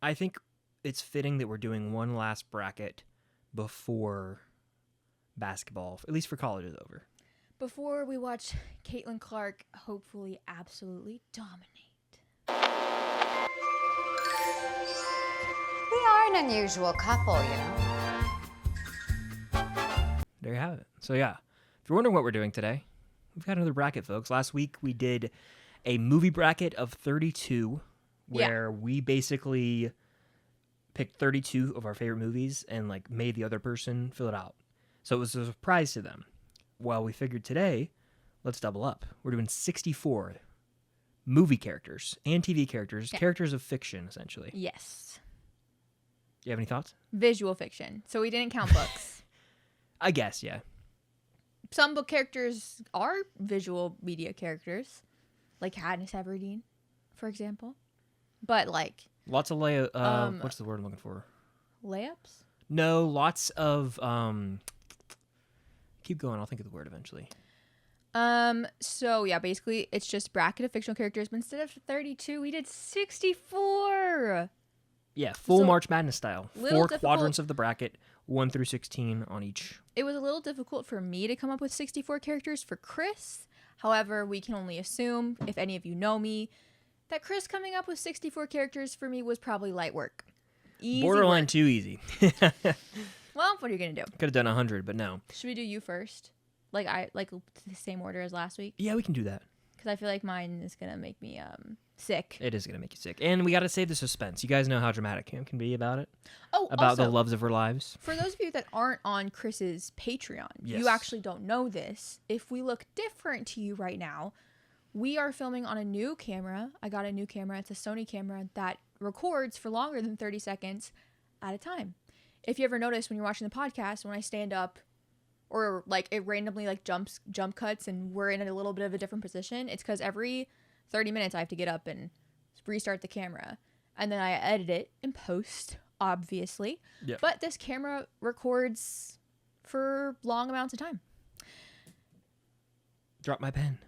I think it's fitting that we're doing one last bracket before basketball, at least for college, is over. Before we watch Caitlin Clark hopefully absolutely dominate. We are an unusual couple, you know. There you have it. So yeah, if you're wondering what we're doing today, we've got another bracket, folks. Last week we did a movie bracket of 32, where we basically picked 32 of our favorite movies and like made the other person fill it out. So it was a surprise to them. Well, we figured today, let's double up. We're doing 64 movie characters and TV characters, characters of fiction, essentially. Yes. Do you have any thoughts? Visual fiction. So we didn't count books. I guess, yeah. Some book characters are visual media characters, like Katniss Everdeen, for example. But like lots of what's the word I'm looking for? Layups? No, lots of keep going, I'll think of the word eventually. So yeah, basically it's just bracket of fictional characters, but instead of 32, we did 64. Yeah, full March Madness style. 4 quadrants of the bracket, 1 through 16 on each. It was a little difficult for me to come up with 64 characters for Chris. However, we can only assume, if any of you know me, that Chris coming up with 64 characters for me was probably light work. Easy Borderline work. too easy. Well, what are you going to do? Could have done 100, but no. Should we do you first? Like the same order as last week? Yeah, we can do that. Because I feel like mine is going to make me sick. It is going to make you sick. And we got to save the suspense. You guys know how dramatic Cam can be about it. Oh, about also, the loves of her lives. For those of you that aren't on Chris's Patreon, yes. You actually don't know this. If we look different to you right now, we are filming on a new camera. I got a new camera. It's a Sony camera that records for longer than 30 seconds at a time. If you ever notice when you're watching the podcast, when I stand up or like it randomly like jump cuts and we're in a little bit of a different position, it's because every 30 minutes I have to get up and restart the camera. And then I edit it in post, obviously. Yep. But this camera records for long amounts of time. Drop my pen.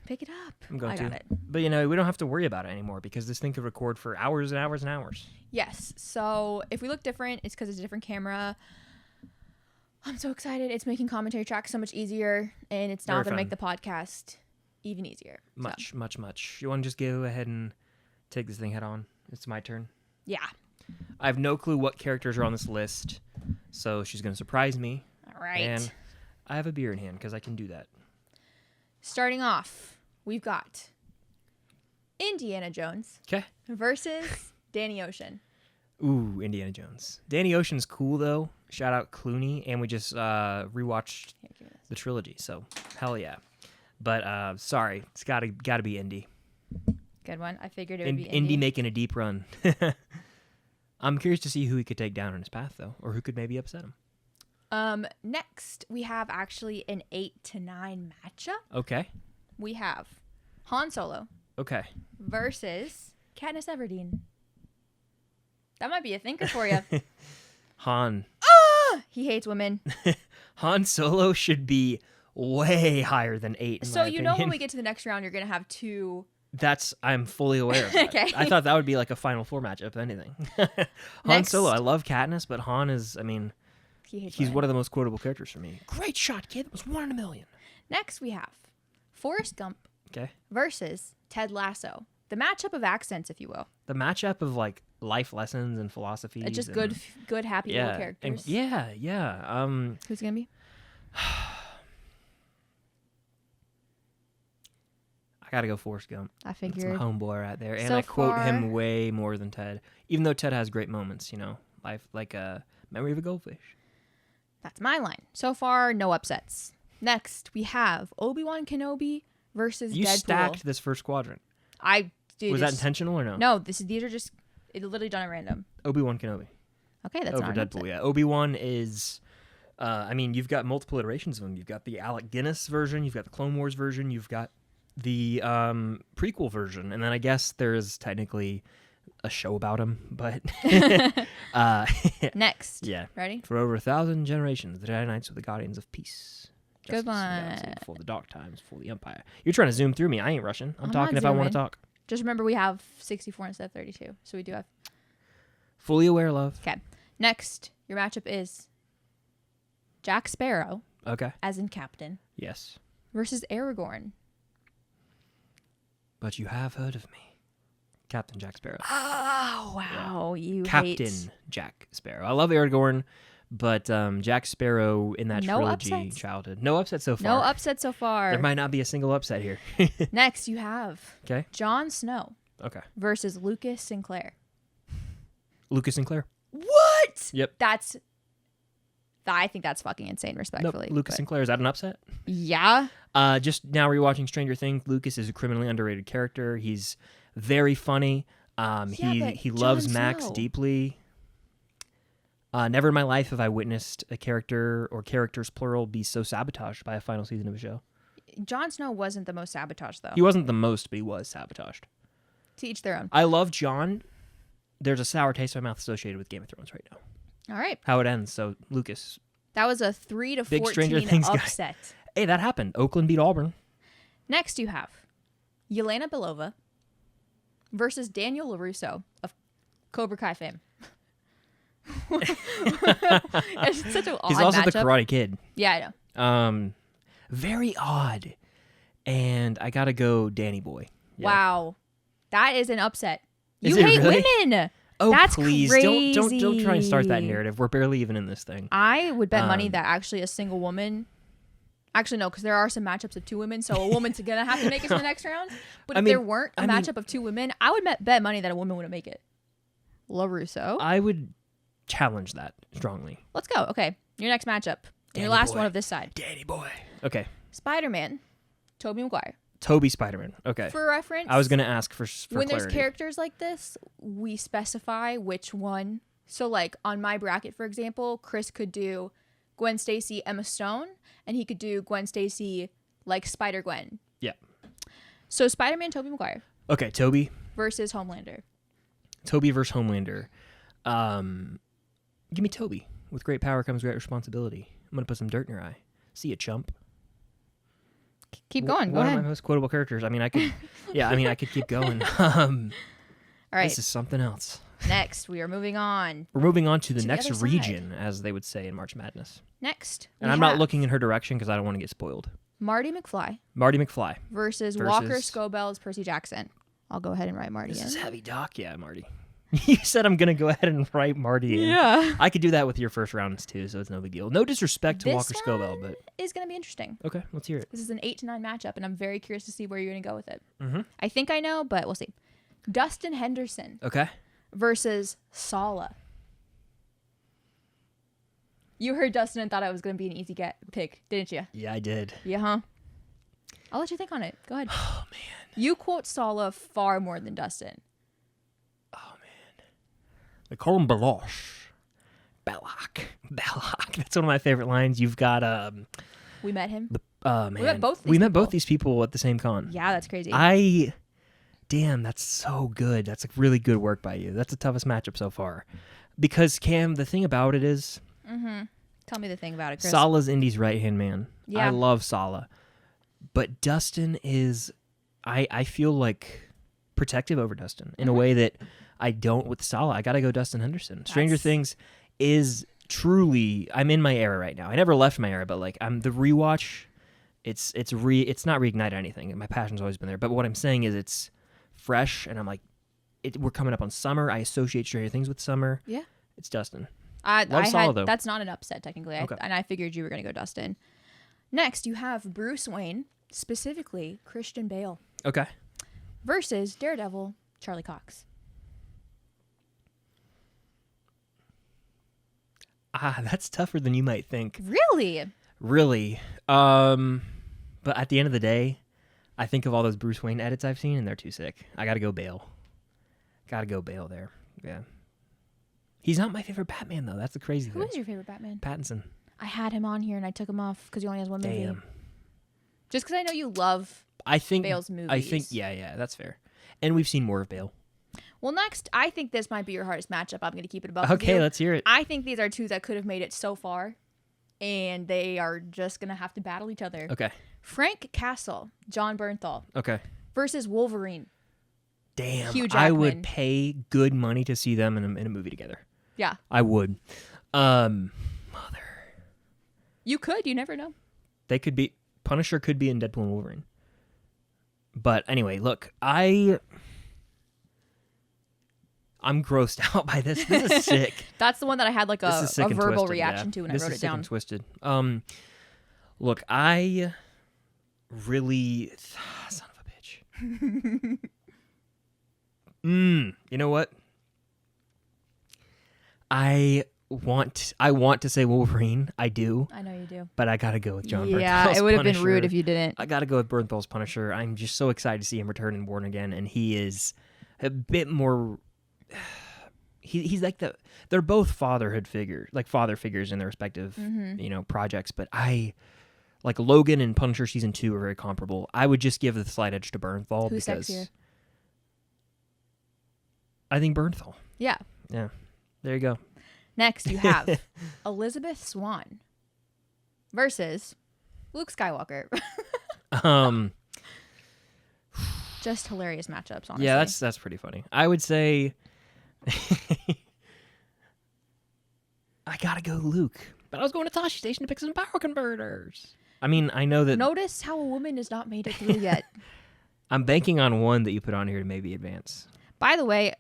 Pick it up. I'm going I to. got it. But, you know, we don't have to worry about it anymore because this thing could record for hours and hours and hours. Yes. So if we look different, it's because it's a different camera. I'm so excited. It's making commentary tracks so much easier, and it's now going to make the podcast even easier. Much. You want to just go ahead and take this thing head on? It's my turn. Yeah. I have no clue what characters are on this list, so she's going to surprise me. All right. And I have a beer in hand because I can do that. Starting off, we've got Indiana Jones versus Danny Ocean. Ooh, Indiana Jones. Danny Ocean's cool, though. Shout out Clooney. And we just rewatched the trilogy, so hell yeah. But sorry, it's got to be Indy. Good one. I figured it would be Indy making a deep run. I'm curious to see who he could take down on his path, though, or who could maybe upset him. Next, we have actually an 8 to 9 matchup. Okay. We have Han Solo. Okay. Versus Katniss Everdeen. That might be a thinker for you. Han. He hates women. Han Solo should be way higher than 8. So you know when we get to the next round, you're gonna have 2. I'm fully aware of that. Okay. I thought that would be like a Final Four matchup, if anything. Han Solo. I love Katniss, but Han is, he's one of the most quotable characters for me. Great shot, kid. It was 1 in a million. Next, we have Forrest Gump Okay. versus Ted Lasso. The matchup of accents, if you will. The matchup of like life lessons and philosophy. Just good, happy little characters. Yeah. Who's gonna be? I gotta go Forrest Gump. I figured. That's my homeboy right there, and So I quote far, him way more than Ted. Even though Ted has great moments, life like a memory of a goldfish. That's my line. So far, no upsets. Next, we have Obi-Wan Kenobi versus You Deadpool. stacked this first quadrant. Was that intentional or no? No, these are just literally done at random. Obi-Wan Kenobi. Okay, that's over not Deadpool. Yeah, Obi-Wan is. You've got multiple iterations of him. You've got the Alec Guinness version. You've got the Clone Wars version. You've got the prequel version, and then I guess there's technically a show about him. But next, yeah, ready? For over 1,000 generations, the Jedi Knights were the guardians of peace. Good one. Before the dark times, before the Empire. You're trying to zoom through me. I ain't rushing. I'm talking if I want to talk. Just remember, we have 64 instead of 32, so we do have. Fully aware, love. Okay. Next, your matchup is Jack Sparrow, Okay. as in Captain, Yes. versus Aragorn. But you have heard of me. Captain Jack Sparrow. Oh, wow. You Captain hate... Jack Sparrow. I love Aragorn, but Jack Sparrow in that No trilogy, upsets. childhood. No upset so far. No upset so far. There might not be a single upset here. Next, you have Okay. Jon Snow Okay. versus Lucas Sinclair. Lucas Sinclair. What? Yep. I think that's fucking insane, Nope. respectfully. Lucas but- Sinclair. Is that an upset? Yeah. Just now rewatching Stranger Things, Lucas is a criminally underrated character. He's very funny. but He loves Jon Max Snow. deeply. Never in my life have I witnessed a character or characters plural be so sabotaged by a final season of a show. Jon Snow wasn't the most sabotaged, though. He wasn't the most, but he was sabotaged. To each their own. I love Jon. There's a sour taste in my mouth associated with Game of Thrones right now. All right. How it ends. So Lucas. That was a 3 to Big 14 Stranger Things guy. upset. Hey, that happened. Oakland beat Auburn. Next, you have Yelena Belova versus Daniel LaRusso of Cobra Kai fame. It's such an odd He's also matchup. the Karate Kid. Yeah, I know. Very odd. And I gotta go Danny Boy. Yeah. Wow. That is an upset. Is You it hate really? women. Oh, That's please. crazy. Don't try and start that narrative. We're barely even in this thing. I would bet money Um, that actually a single woman. Actually, no, because there are some matchups of two women, so a woman's gonna have to make it to the next round. But I if mean- there weren't a I mean- matchup of two women, I would bet money that a woman wouldn't make it. LaRusso. I would challenge that strongly. Let's go. Okay, your next matchup. Danny Your last boy. one of this side. Danny Boy. Okay. Spider-Man. Tobey Maguire. Toby Spider-Man. Okay. For reference, I was gonna ask for when there's clarity. characters like this, we specify which one. So, like on my bracket, for example, Chris could do Gwen Stacy, Emma Stone, and he could do Gwen Stacy like Spider-Gwen. Yeah. So Spider-Man, Tobey Maguire Okay, Toby. versus Homelander. Toby versus Homelander. Give me Toby. With great power comes great responsibility. I'm gonna put some dirt in your eye. See ya, chump. Keep going. Go One ahead. of my most quotable characters. I mean, I could. Yeah, I mean, I could keep going. All right. This is something else. Next, we are moving on. We're moving on to the To the next other side. region, as they would say in March Madness. Next, And we I'm not have looking in her direction because I don't want to get spoiled. Marty McFly Marty McFly. versus Walker Scobell as Percy Jackson. I'll go ahead and write Marty This in. is heavy doc, yeah, Marty. You said I'm gonna go ahead and write Marty in. Yeah. I could do that with your first rounds too, so it's no big deal. No disrespect to This Walker Scobell, one but is going to be interesting. okay, let's hear it. This is an 8 to 9 matchup, and I'm very curious to see where you're going to go with it. Mm-hmm. I think I know, but we'll see. Dustin Henderson Okay. versus Sala. You heard Dustin and thought it was going to be an easy pick, didn't you? Yeah, I did. Yeah, huh? I'll let you think on it. Go ahead. Oh man. You quote Sala far more than Dustin. They call him Balosh. Balak. That's one of my favorite lines. You've got We met him. man. met both We these met both people. these people at the same con. Yeah, that's crazy. Damn, that's so good. That's like really good work by you. That's the toughest matchup so far. Because Cam, the thing about it is Tell me the thing about it, Chris. Sala's Indy's right-hand man. Yeah. I love Sala. But Dustin is, I feel like protective over Dustin in a way that I don't with Sala. I got to go Dustin Henderson. Stranger That's- Things is truly, I'm in my era right now. I never left my era, but like I'm the rewatch. It's not reignited anything. My passion's always been there. But what I'm saying is it's fresh, and I'm like, we're coming up on summer. I associate Stranger Things with summer. Yeah. It's Dustin. I Sala, had though. that's not an upset technically, Okay. and I figured you were going to go Dustin. Next, you have Bruce Wayne, specifically Christian Bale, Okay. versus Daredevil Charlie Cox. That's tougher than you might think. Really? Really. But at the end of the day, I think of all those Bruce Wayne edits I've seen, and they're too sick. I gotta go Bale. Gotta go Bale there. Yeah. He's not my favorite Batman, though. That's the crazy Who thing. is your favorite Batman? Pattinson. I had him on here and I took him off because he only has one movie. Damn. Just because I know you love. I think Bale's I think movies. yeah, that's fair. And we've seen more of Bale. Well, next, I think this might be your hardest matchup. I'm going to keep it above. with Okay, you. let's hear it. I think these are two that could have made it so far, and they are just going to have to battle each other. Okay. Frank Castle, John Bernthal, Okay. versus Wolverine. damn, Hugh I would Jackman. pay good money to see them in a movie together. Yeah. I would. Mother. You could. You never know. They could be... Punisher could be in Deadpool and Wolverine. But anyway, look, I'm grossed out by this. This is sick. That's the one that I had like This a is sick and verbal twisted, reaction yeah. to when This I wrote is it sick down. and twisted. Look, I really... son of a bitch. You know what? I want to say Wolverine. I do. I know you do. But I gotta go with John Yeah, Bernthal's it would have been Punisher. rude if you didn't. I gotta go with Bernthal's Punisher. I'm just so excited to see him return and Born Again, and he is a bit more... He's like they're both father figures in their respective projects, but I like Logan and Punisher season 2 are very comparable. I would just give the slight edge to Bernthal Who's because sexier? I think Bernthal. Yeah. Yeah, there you go. Next, you have Elizabeth Swann versus Luke Skywalker. Just hilarious matchups, honestly. Yeah, that's pretty funny. I would say I gotta go Luke, but I was going to Tashi Station to pick some power converters. I mean, I know that Notice how a woman has not made it through yet. I'm banking on one that you put on here to maybe advance. By the way,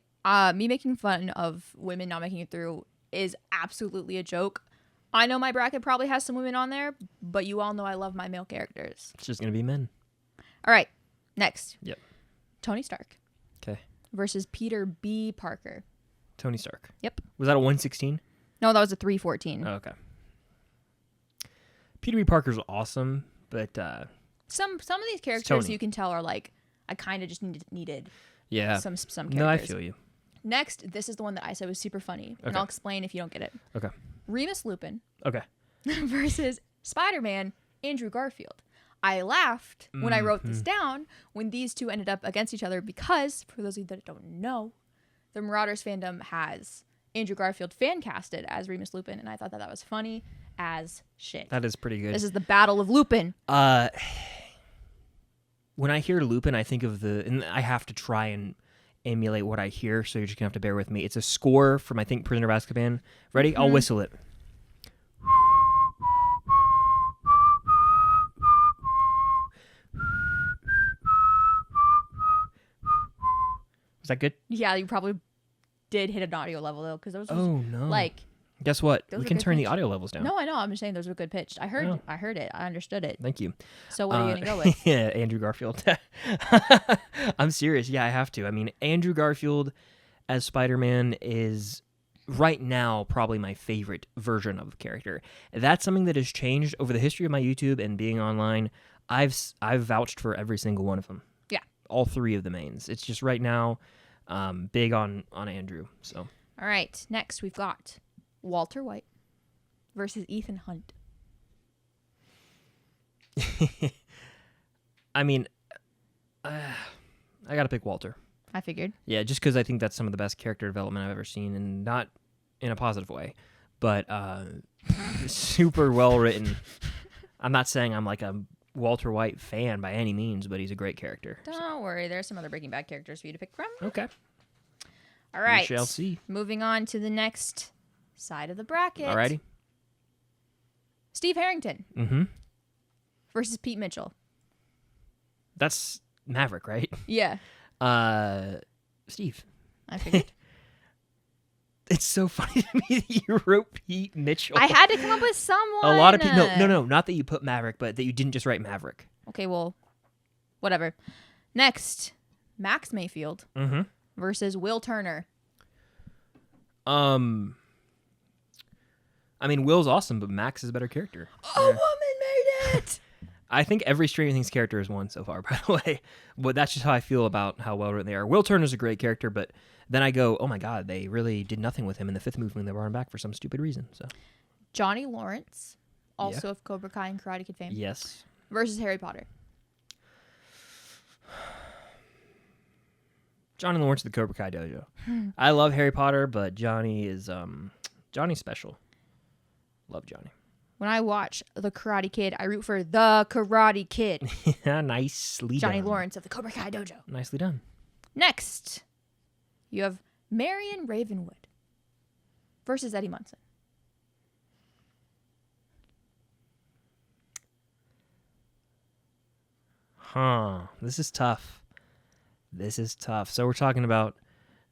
me making fun of women not making it through is absolutely a joke. I know my bracket probably has some women on there, but you all know I love my male characters. It's just gonna be men. All right, next. Yep. Tony Stark Okay. versus Peter B. Parker. Tony Stark. Yep. Was that a 116? No, that was a 314. Oh, okay. Peter B. Parker's awesome, but Some of these characters Tony. you can tell are like, I kind of just needed yeah. some characters. No, I feel you. Next, this is the one that I said was super funny, and Okay. I'll explain if you don't get it. Okay. Remus Lupin Okay. versus Spider-Man Andrew Garfield. I laughed when I wrote this down when these two ended up against each other because, for those of you that don't know, the Marauders fandom has Andrew Garfield fan casted as Remus Lupin, and I thought that was funny as shit. That is pretty good. This is the Battle of Lupin. When I hear Lupin, I think of and I have to try and emulate what I hear, so you're just gonna have to bear with me. It's a score from, I think, Prisoner of Azkaban. Ready? I'll whistle it. Was that good? Yeah, you probably did hit an audio level though, because those was Oh no! like. Guess what? Those We were can good turn the pitch. audio levels down. No, I know. I'm just saying those were good pitched. I heard. Oh. I heard it. I understood it. Thank you. So what are you gonna go with? Yeah, Andrew Garfield. I'm serious. Yeah, I have to. I mean, Andrew Garfield as Spider-Man is right now probably my favorite version of the character. That's something that has changed over the history of my YouTube and being online. I've vouched for every single one of them. Yeah. All three of the mains. It's just right now big on Andrew. So. All right. Next, we've got Walter White versus Ethan Hunt. I mean, I got to pick Walter. I figured. Yeah, just because I think that's some of the best character development I've ever seen, and not in a positive way, but super well written. I'm not saying I'm like a Walter White fan by any means, but he's a great character. Don't worry. There's some other Breaking Bad characters for you to pick from. Okay. All right. We shall see. Moving on to the next side of the bracket. Alrighty. Steve Harrington Mm-hmm. versus Pete Mitchell. That's Maverick, right? Yeah. Steve. I figured. It's so funny to me that you wrote Pete Mitchell. I had to come up with someone. A lot of people. No. Not that you put Maverick, but that you didn't just write Maverick. Okay, well, whatever. Next, Max Mayfield Mm-hmm. versus Will Turner. I mean, Will's awesome, but Max is a better character. A woman made it. I think every Stranger Things character has won so far, by the way. But that's just how I feel about how well written they are. Will Turner's a great character, but then I go, oh my God, they really did nothing with him in the fifth movie when they brought him back for some stupid reason. So Johnny Lawrence, also of Cobra Kai and Karate Kid fame, yes, versus Harry Potter. Johnny Lawrence of the Cobra Kai Dojo. I love Harry Potter, but Johnny is Johnny's special. Love Johnny. When I watch The Karate Kid, I root for the Karate Kid. Nicely Johnny done. Lawrence of the Cobra Kai Dojo. Nicely done. Next, you have Marion Ravenwood versus Eddie Munson. This is tough. So we're talking about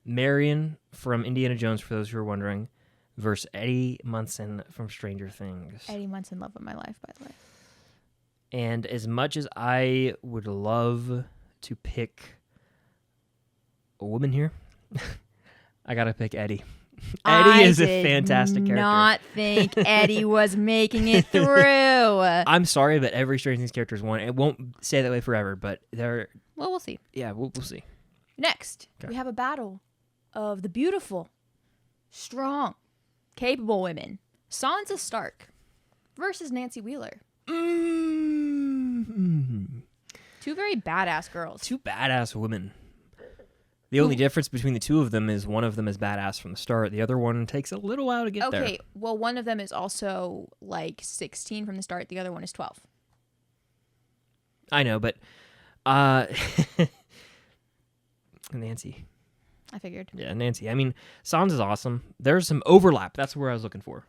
Marion from Indiana Jones, for those who are wondering, versus Eddie Munson from Stranger Things. Eddie Munson, love of my life, by the way. And as much as I would love to pick a woman here, I gotta pick Eddie. Eddie is a fantastic character. I did not think Eddie was making it through. I'm sorry, but every Stranger Things character is one. It won't stay that way forever, but they're... Well, we'll see. Yeah, we'll see. Next, we have a battle of the beautiful, strong, capable women. Sansa Stark versus Nancy Wheeler. Two very badass girls. Two badass women. The only difference between the two of them is one of them is badass from the start. The other one takes a little while to get there. Okay, well, one of them is also like 16 from the start. The other one is 12. I know, but Nancy. I figured. Yeah, Nancy. I mean, Sansa's awesome. There's some overlap. That's where I was looking for.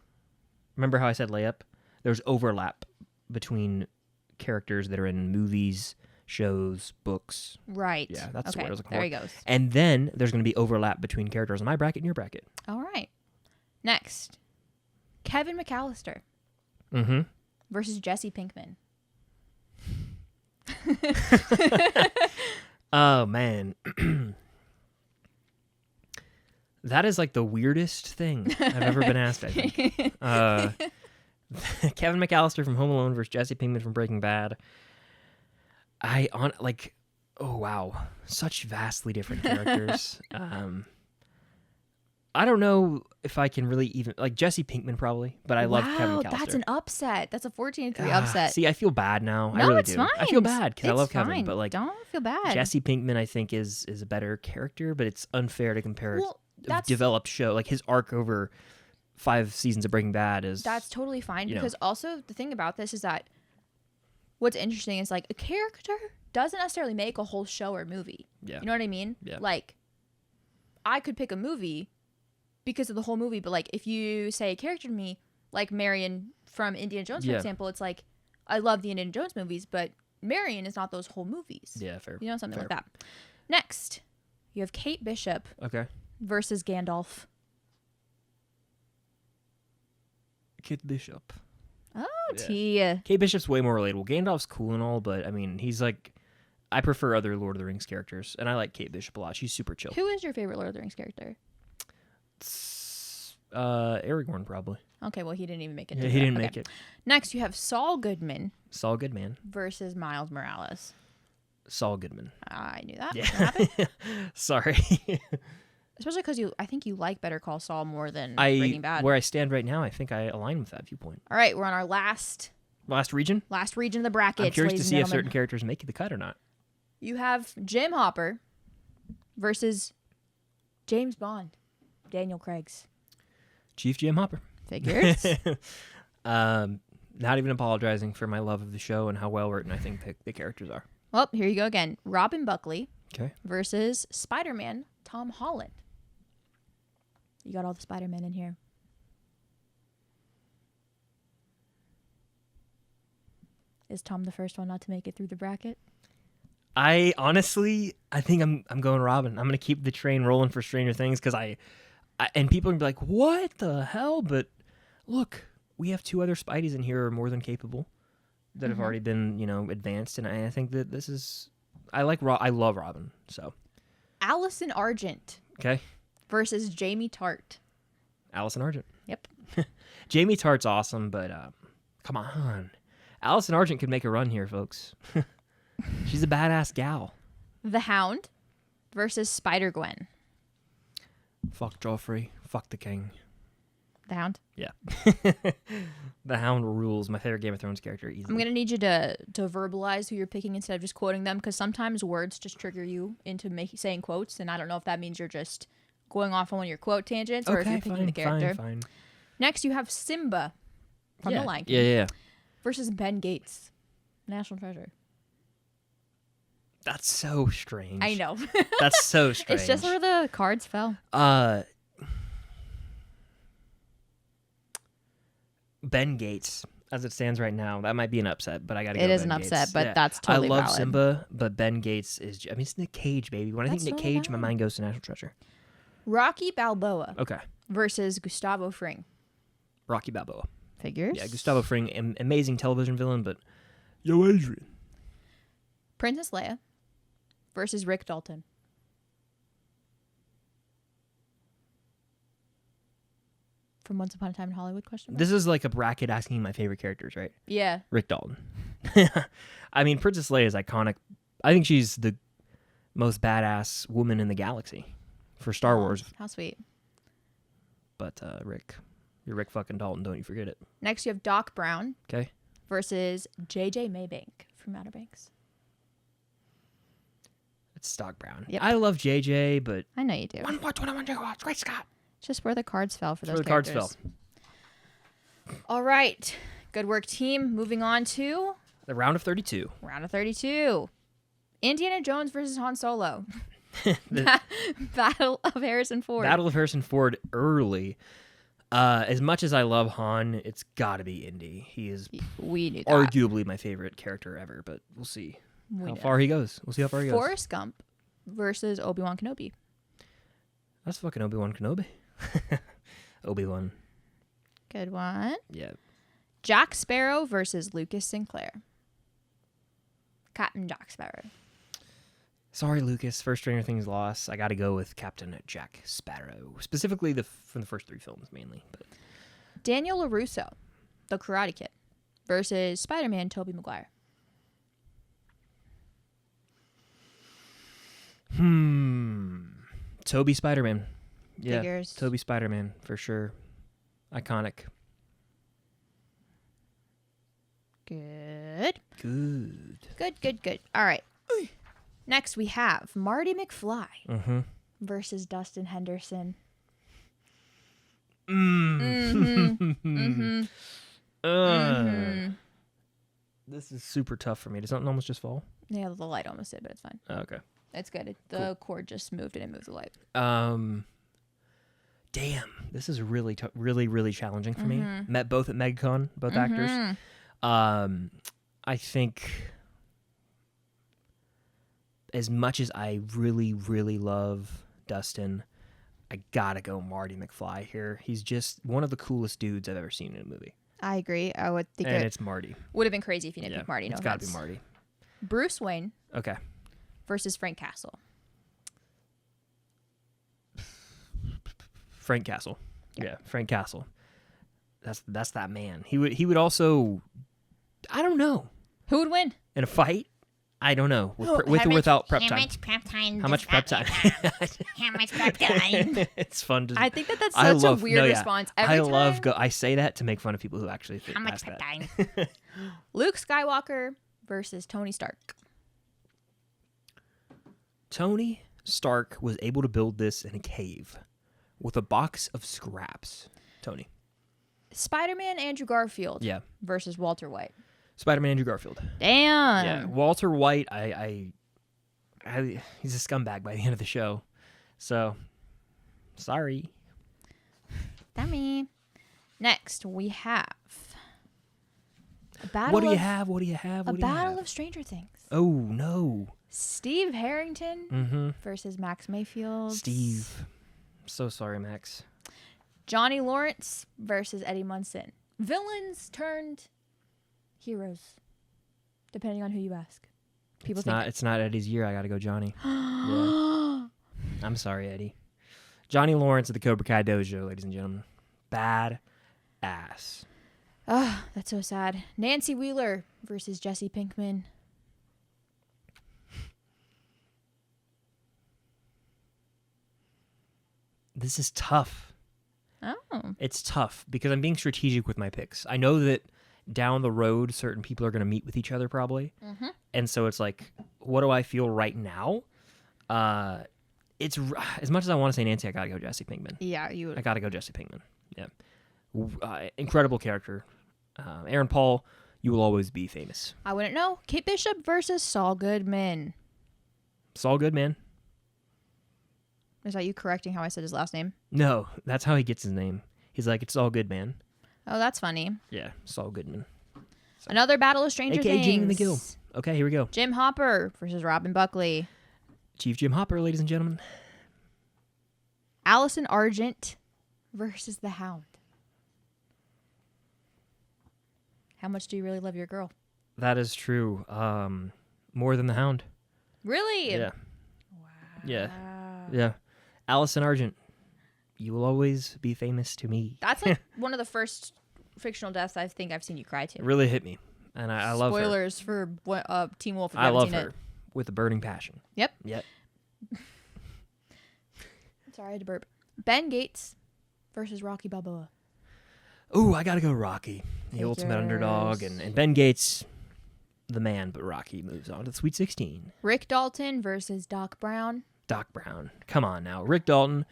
Remember how I said layup? There's overlap between characters that are in movies, shows, books. Right. Yeah, that's okay, what I was looking for. there he goes. And then there's going to be overlap between characters in my bracket and your bracket. All right. Next, Kevin McAllister versus Jesse Pinkman. Oh, man. That is like the weirdest thing I've ever been asked, I think. Kevin McAllister from Home Alone versus Jesse Pinkman from Breaking Bad. Oh, wow. Such vastly different characters. I don't know if I can really even... Like, Jesse Pinkman probably, but I love Kevin McAllister. Wow, that's an upset. That's a 14-3 upset. See, I feel bad now. No, I really it's do. fine. I feel bad because I love fine. Kevin, but like... Don't feel bad. Jesse Pinkman, I think, is a better character, but it's unfair to compare that's developed show. Like, his arc over 5 seasons of Breaking Bad is... That's totally fine, because also the thing about this is that what's interesting is, like, a character doesn't necessarily make a whole show or movie. Yeah. You know what I mean? Yeah. Like, I could pick a movie because of the whole movie, but, like, if you say a character to me, like Marion from Indiana Jones, for example, it's like, I love the Indiana Jones movies, but Marion is not those whole movies. Yeah, fair. You know, something fair. like that. Next, you have Kate Bishop versus Gandalf. Kate Bishop. Oh, Tia. Kate Bishop's way more relatable. Gandalf's cool and all, but I mean, he's like, I prefer other Lord of the Rings characters, and I like Kate Bishop a lot. She's super chill. Who is your favorite Lord of the Rings character? Aragorn, probably. Okay, well, he didn't even make it. Yeah, he didn't make it. Next, you have Saul Goodman. Saul Goodman. Versus Miles Morales. Saul Goodman. I knew that. Yeah. Sorry. Especially because I think you like Better Call Saul more than Breaking Bad. Where I stand right now, I think I align with that viewpoint. All right, we're on our last region? Last region of the bracket. I'm curious to see if certain characters make the cut or not. You have Jim Hopper versus James Bond, Daniel Craig's. Chief Jim Hopper. Figures. Not even apologizing for my love of the show and how well written I think the characters are. Well, here you go again. Robin Buckley versus Spider-Man Tom Holland. You got all the Spider-Men in here. Is Tom the first one not to make it through the bracket? I think I'm going Robin. I'm going to keep the train rolling for Stranger Things because and people are going to be like, what the hell? But look, we have 2 other Spideys in here who are more than capable that have already been, advanced. And I think that this is, I love Robin. So Allison Argent. Okay. Versus Jamie Tart. Allison Argent. Yep. Jamie Tart's awesome, but come on. Allison Argent could make a run here, folks. She's a badass gal. The Hound versus Spider-Gwen. Fuck Joffrey. Fuck the king. The Hound? Yeah. The Hound rules. My favorite Game of Thrones character easily. I'm going to need you to verbalize who you're picking instead of just quoting them, because sometimes words just trigger you into saying quotes, and I don't know if that means you're just going off on one of your quote tangents or if you're picking the character. Fine. Next, you have Simba from The Lion King. Yeah. Versus Ben Gates, National Treasure. That's so strange. I know. That's so strange. It's just where the cards fell. Ben Gates, as it stands right now, that might be an upset, but I got to go. It is Ben an Gates. upset, but Yeah. that's totally I love valid. Simba, but Ben Gates is. I mean, it's Nick Cage, baby. When I think That's Nick totally Cage, my valid. mind goes to National Treasure. Rocky Balboa Okay, versus Gustavo Fring. Rocky Balboa. Figures. Yeah, Gustavo Fring, amazing television villain, but yo, Adrian. Princess Leia versus Rick Dalton. From Once Upon a Time in Hollywood, question mark? This is like a bracket asking my favorite characters, right? Yeah. Rick Dalton. I mean, Princess Leia is iconic. I think she's the most badass woman in the galaxy for Star Wars. How sweet. But Rick, you're Rick fucking Dalton. Don't you forget it. Next, you have Doc Brown Okay. versus J.J. Maybank from Outer Banks. It's Stock Brown. Yep. I love JJ, but I know you do. 1.21 gigawatts. Great Scott. Just where the cards fell for That's those where the cards characters. fell. All right. Good work, team. Moving on to The round of 32. round of 32. Indiana Jones versus Han Solo. The Battle of Harrison Ford. Battle of Harrison Ford early. As much as I love Han, it's got to be Indy. He is We knew that. arguably my favorite character ever, but we'll see how far he goes. We'll see how far he goes. Forrest Gump versus Obi-Wan Kenobi. That's fucking Obi-Wan Kenobi. Obi-Wan. Good one. Yeah. Jack Sparrow versus Lucas Sinclair. Captain Jack Sparrow. Sorry, Lucas. First Stranger Things loss. I got to go with Captain Jack Sparrow. Specifically from the first 3 films, mainly. But Daniel LaRusso, The Karate Kid, versus Spider-Man Tobey Maguire. Toby Spider-Man. Yeah. Figures. Toby Spider-Man, for sure. Iconic. Good. Good. Good. All right. Next, we have Marty McFly Mm-hmm. versus Dustin Henderson. This is super tough for me. Did something almost just fall? Yeah, the light almost did, but it's fine. Oh, okay. It's good. The cord just moved and it moved the light. Damn, this is really really challenging for me. Met both at MegCon, both actors. I think as much as I really love Dustin, I gotta go Marty McFly here. He's just one of the coolest dudes I've ever seen in a movie. I agree. I would think And it it's Marty. would have been crazy if you didn't pick Marty. No it's gotta be offense. Marty. Bruce Wayne Okay. versus Frank Castle. Frank Castle. Yeah, Frank Castle. That's that man. He would also, I don't know, Who would win? in a fight. I don't know, with or without prep time. How much prep time? How much prep time? How much prep time? It's fun to. I think that's such a weird response. Every time, I say that to make fun of people who actually think How much past prep that. time? Luke Skywalker versus Tony Stark. Tony Stark was able to build this in a cave with a box of scraps. Tony. Spider-Man Andrew Garfield Yeah. versus Walter White. Spider-Man Andrew Garfield. Damn. Yeah. Walter White, he's a scumbag by the end of the show. So, sorry. Dummy. Next, we have a battle. What do you have? What do you have? A What do you battle have? of Stranger Things. Oh, no. Steve Harrington versus Max Mayfield. Steve. So sorry, Max. Johnny Lawrence versus Eddie Munson. Villains turned heroes, depending on who you ask. People think It's not Eddie's year. I got to go Johnny. Yeah. I'm sorry, Eddie. Johnny Lawrence at the Cobra Kai Dojo, ladies and gentlemen. Bad ass. Oh, that's so sad. Nancy Wheeler versus Jesse Pinkman. This is tough. Oh. It's tough because I'm being strategic with my picks. I know that down the road, certain people are going to meet with each other probably. And so it's like, what do I feel right now? It's as much as I want to say Nancy, I got to go Jesse Pinkman. Yeah, you I would. got to go Jesse Pinkman. Yeah. Incredible character. Aaron Paul, you will always be famous. I wouldn't know. Kate Bishop versus Saul Goodman. Saul Goodman. Is that you correcting how I said his last name? No, that's how he gets his name. He's like, it's Saul Goodman. Oh, that's funny. Yeah, Saul Goodman. Another battle of Stranger AKA Things. Jimmy McGill. Okay, here we go. Jim Hopper versus Robin Buckley. Chief Jim Hopper, ladies and gentlemen. Allison Argent versus the Hound. How much do you really love your girl? That is true. More than the Hound. Really? Yeah. Wow. Yeah. Allison Argent, you will always be famous to me. That's like one of the first fictional deaths I think I've seen you cry to. It really hit me, and I love her. Spoilers for Teen Wolf. If you I haven't love seen her It. with a burning passion. Yep. Yep. Sorry, I had to burp. Ben Gates versus Rocky Balboa. Ooh, I gotta go Rocky, the ultimate underdog, and Ben Gates, the man, but Rocky moves on to the Sweet 16. Rick Dalton versus Doc Brown. Doc Brown, come on now, Rick Dalton,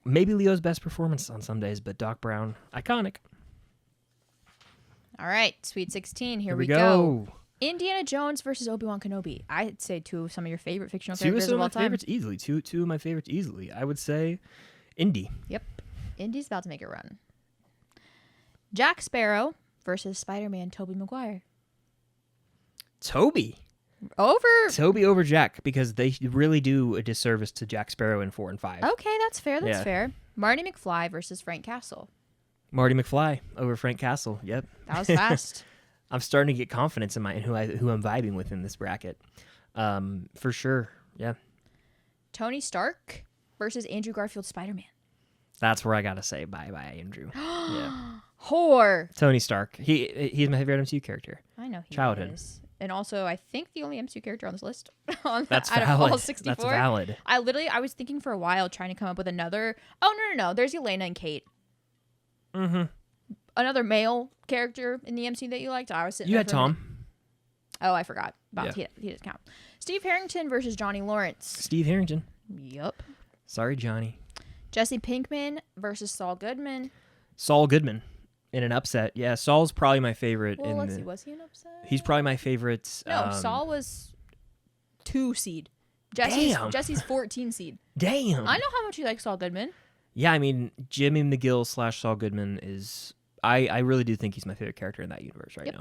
maybe Leo's best performance on some days, but Doc Brown, iconic. All right, Sweet 16. Here we go. Indiana Jones versus Obi-Wan Kenobi. I'd say two of some of your favorite fictional characters of all time. Favorites easily. Two of my favorites easily. I would say Indy. Yep. Indy's about to make a run. Jack Sparrow versus Spider-Man Tobey Maguire. Toby over Jack, because they really do a disservice to Jack Sparrow in 4 and 5. Okay, that's fair. That's Yeah. fair. Marty McFly versus Frank Castle. Marty McFly over Frank Castle. Yep. That was fast. I'm starting to get confidence in who I'm vibing with in this bracket. For sure. Yeah. Tony Stark versus Andrew Garfield Spider-Man. That's where I gotta say bye Andrew. Yeah. Whore. Tony Stark. He's my favorite MCU character. I know he Childhood. is. And also, I think the only MCU character on this list. That's out valid. Of all 64. That's valid. I was thinking for a while trying to come up with another. Oh, no. There's Elena and Kate. Mm-hmm. Another male character in the MCU that you liked. I was sitting You there had for a minute. Tom. Oh, I forgot. But Yeah. he doesn't count. Steve Harrington versus Johnny Lawrence. Steve Harrington. Yup. Sorry, Johnny. Jesse Pinkman versus Saul Goodman. Saul Goodman in an upset. Yeah, Saul's probably my favorite. Well, let's see. Was he an upset? He's probably my favorite. No, Saul was 2 seed. Damn. Jesse's 14 seed. Damn. I know how much you like Saul Goodman. Yeah, I mean, Jimmy McGill / Saul Goodman is... I really do think he's my favorite character in that universe right now.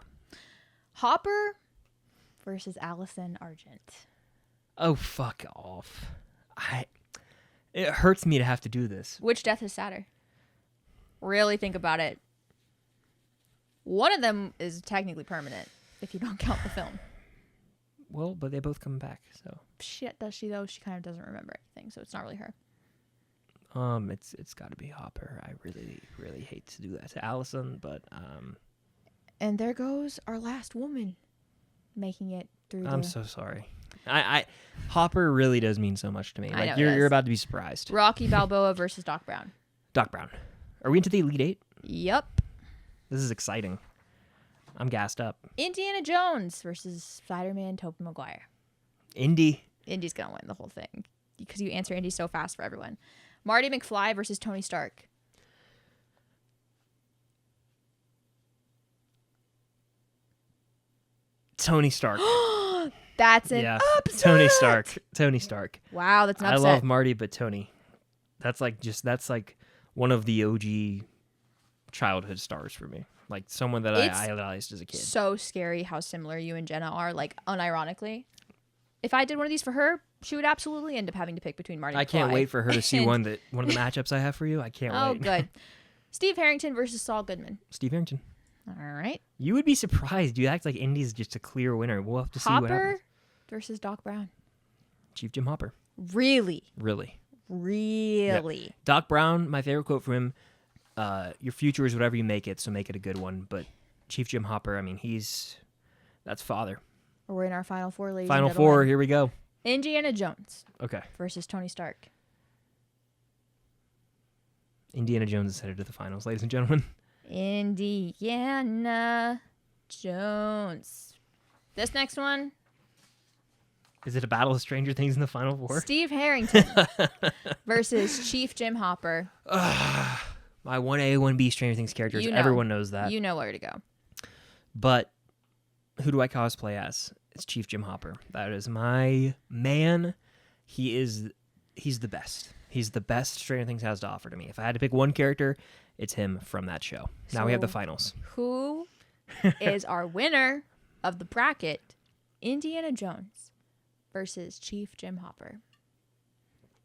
Hopper versus Allison Argent. Oh, fuck off. It hurts me to have to do this. Which death is sadder? Really think about it. One of them is technically permanent, if you don't count the film. Well, but they both come back, so... Shit, does she though? She kind of doesn't remember anything, so it's not really her. It's got to be Hopper. I really, really hate to do that to Allison, but And there goes our last woman making it through. I'm so sorry. Hopper really does mean so much to me. I Like know it you're does. about to be surprised. Rocky Balboa versus Doc Brown. Doc Brown. Are we into the Elite Eight? Yep. This is exciting. I'm gassed up. Indiana Jones versus Spider-Man Tobey Maguire. Indy. Indy's gonna win the whole thing because you answer Indy so fast for everyone. Marty McFly versus Tony Stark. Tony Stark. That's an upset. Tony Stark. Wow, that's an I upset. love Marty, but Tony. That's like one of the OG childhood stars for me. Like someone that It's I idolized as a kid. So scary how similar you and Jenna are, like unironically. If I did one of these for her, she would absolutely end up having to pick between Marty I can't McFly wait for her to see and- one of the matchups I have for you. I can't Oh, wait. good. Steve Harrington versus Saul Goodman. Steve Harrington. All right. You would be surprised. You act like Indy's just a clear winner. We'll have to see what Hopper happens. versus Doc Brown. Chief Jim Hopper. Really? Really. Really? Doc Brown, my favorite quote from him, your future is whatever you make it, so make it a good one. But Chief Jim Hopper, I mean, that's father. We're in our final four, ladies Final and four, gentlemen. here we go. Indiana Jones Okay. versus Tony Stark. Indiana Jones is headed to the finals, ladies and gentlemen. Indiana Jones. This next one, Is it a battle of Stranger Things in the final four? Steve Harrington versus Chief Jim Hopper. My 1A, 1B Stranger Things characters. You know. Everyone knows that. You know where to go. But who do I cosplay as? It's Chief Jim Hopper. That is my man. He's the best. He's the best Stranger Things has to offer to me. If I had to pick one character, it's him from that show. Now we have the finals. Who is our winner of the bracket? Indiana Jones versus Chief Jim Hopper.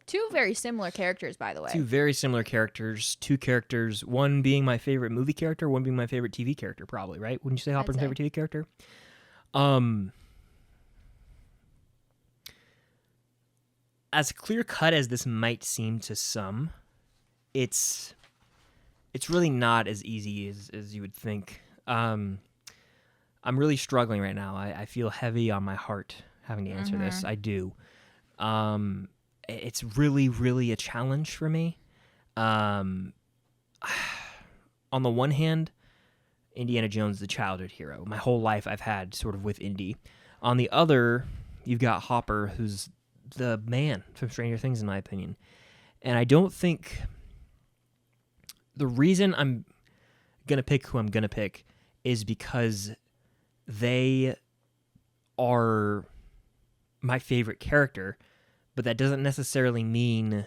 Two very similar characters, by the way. Two very similar characters. Two characters. One being my favorite movie character. One being my favorite TV character, probably, right? Wouldn't you say Hopper's my favorite TV character? As clear-cut as this might seem to some, it's really not as easy as you would think. I'm really struggling right now. I feel heavy on my heart having to answer this. I do. It's really, really a challenge for me. On the one hand, Indiana Jones is the childhood hero. My whole life I've had sort of with Indy. On the other, you've got Hopper, who's the man from Stranger Things, in my opinion. And I don't think the reason I'm going to pick who I'm going to pick is because they are my favorite character, but that doesn't necessarily mean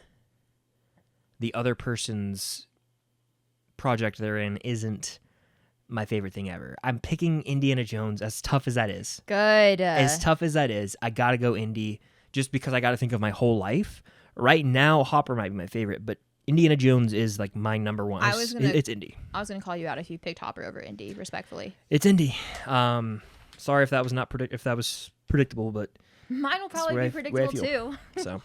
the other person's project they're in isn't my favorite thing ever. I'm picking Indiana Jones, as tough as that is. Good. As tough as that is, I got to go Indy just because I got to think of my whole life. Right now, Hopper might be my favorite, but Indiana Jones is like my number one. It's Indy. I was going to call you out if you picked Hopper over Indy, respectfully. It's Indy. Sorry if that was not predictable, but mine will probably be predictable too. So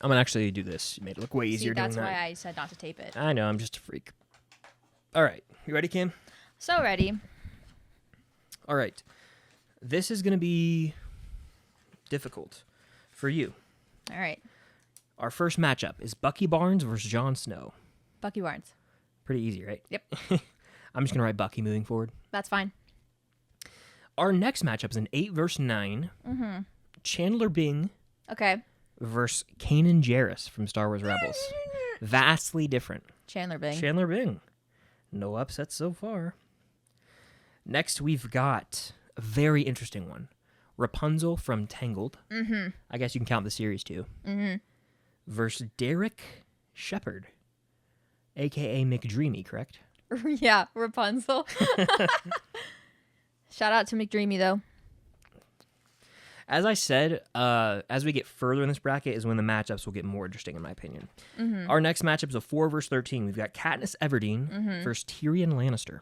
I'm gonna actually do this. You made it look way easier. That's why I said not to tape it. I know. I'm just a freak. All right, you ready, Kim? So ready. All right, this is gonna be difficult for you. All right. Our first matchup is Bucky Barnes versus Jon Snow. Bucky Barnes. Pretty easy, right? Yep. I'm just gonna write Bucky moving forward. That's fine. Our next matchup is an 8 versus 9. Mm-hmm. Chandler Bing. Okay. Versus Kanan Jarrus from Star Wars Rebels. Vastly different. Chandler Bing. Chandler Bing. No upsets so far. Next, we've got a very interesting one. Rapunzel from Tangled. Mm-hmm. I guess you can count the series too. Mm-hmm. Versus Derek Shepherd, a.k.a. McDreamy, correct? Yeah, Rapunzel. Shout out to McDreamy, though. As I said, as we get further in this bracket is when the matchups will get more interesting, in my opinion. Mm-hmm. Our next matchup is a 4 versus 13. We've got Katniss Everdeen versus Tyrion Lannister.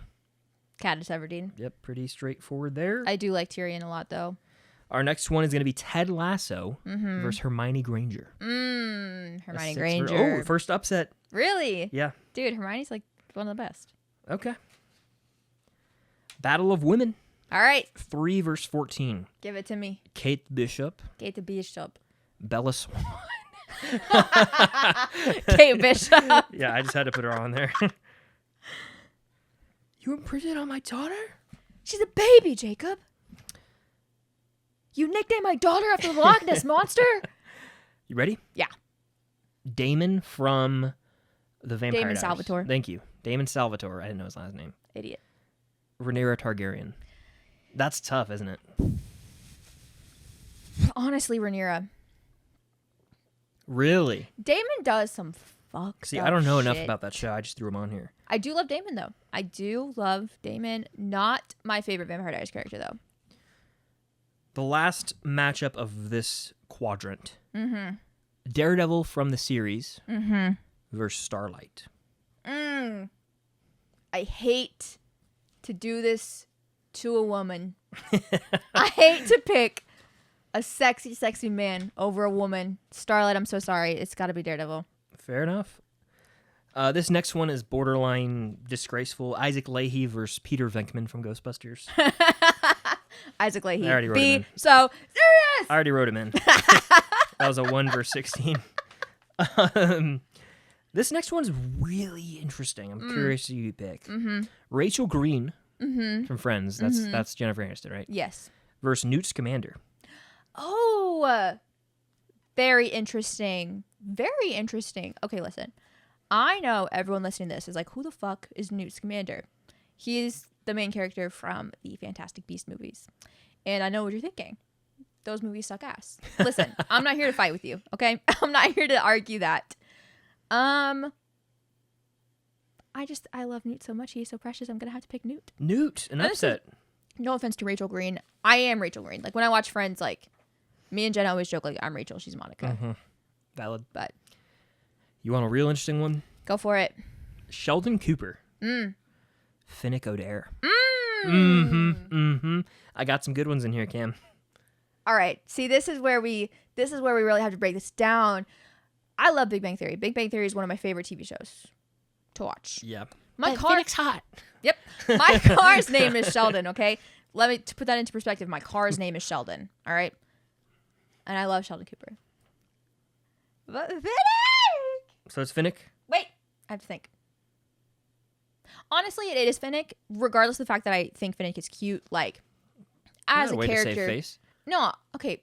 Katniss Everdeen. Yep, pretty straightforward there. I do like Tyrion a lot, though. Our next one is going to be Ted Lasso versus Hermione Granger. Hermione Granger. Oh, first upset. Really? Yeah. Dude, Hermione's like one of the best. Okay. Battle of Women. All right. 3 versus 14. Give it to me. Kate Bishop. Kate the Bishop. Bella Swan. Kate Bishop. Yeah, I just had to put her on there. You imprinted on my daughter? She's a baby, Jacob. You nicknamed my daughter after the Loch Ness Monster? You ready? Yeah. Damon from The Vampire Damon Diaries. Salvatore. Thank you. Damon Salvatore. I didn't know his last name. Idiot. Rhaenyra Targaryen. That's tough, isn't it? Honestly, Rhaenyra. Really? Damon does some fucked See, up I don't know enough shit. about that show. I just threw him on here. I do love Damon, though. I do love Damon. Not my favorite Vampire Diaries character, though. The last matchup of this quadrant. Mm-hmm. Daredevil from the series versus Starlight. I hate to do this to a woman. I hate to pick a sexy, sexy man over a woman. Starlight, I'm so sorry. It's got to be Daredevil. Fair enough. This next one is borderline disgraceful. Isaac Leahy versus Peter Venkman from Ghostbusters. Isaac Leahy. I already wrote him in. So serious. I already wrote him in. That was a 1 versus 16. This next one's really interesting. I'm curious who you pick. Rachel Green from Friends. That's Jennifer Aniston, right? Yes. Versus Newt Scamander. Oh, very interesting. Very interesting. Okay, listen. I know everyone listening to this is like, who the fuck is Newt Scamander? He's the main character from the Fantastic Beasts movies. And I know what you're thinking. Those movies suck ass. Listen, I'm not here to fight with you, okay? I'm not here to argue that. I love Newt so much. He's so precious. I'm going to have to pick Newt. Newt, an upset. No offense to Rachel Green. I am Rachel Green. Like, when I watch Friends, like, me and Jen always joke, like, I'm Rachel, she's Monica. Mm-hmm. Valid. But You want a real interesting one? go for it. Sheldon Cooper. Finnick Odair. I got some good ones in here, Cam. All right. See, this is where we really have to break this down. I love Big Bang Theory. Big Bang Theory is one of my favorite TV shows to watch. Yeah. Finnick's hot. Yep. My car's name is Sheldon, okay? To put that into perspective, my car's name is Sheldon, all right? And I love Sheldon Cooper. But Finnick! So it's Finnick? Wait, I have to think. Honestly, it is Finnick, regardless of the fact that I think Finnick is cute. Like, as a way character. to save face. No, okay.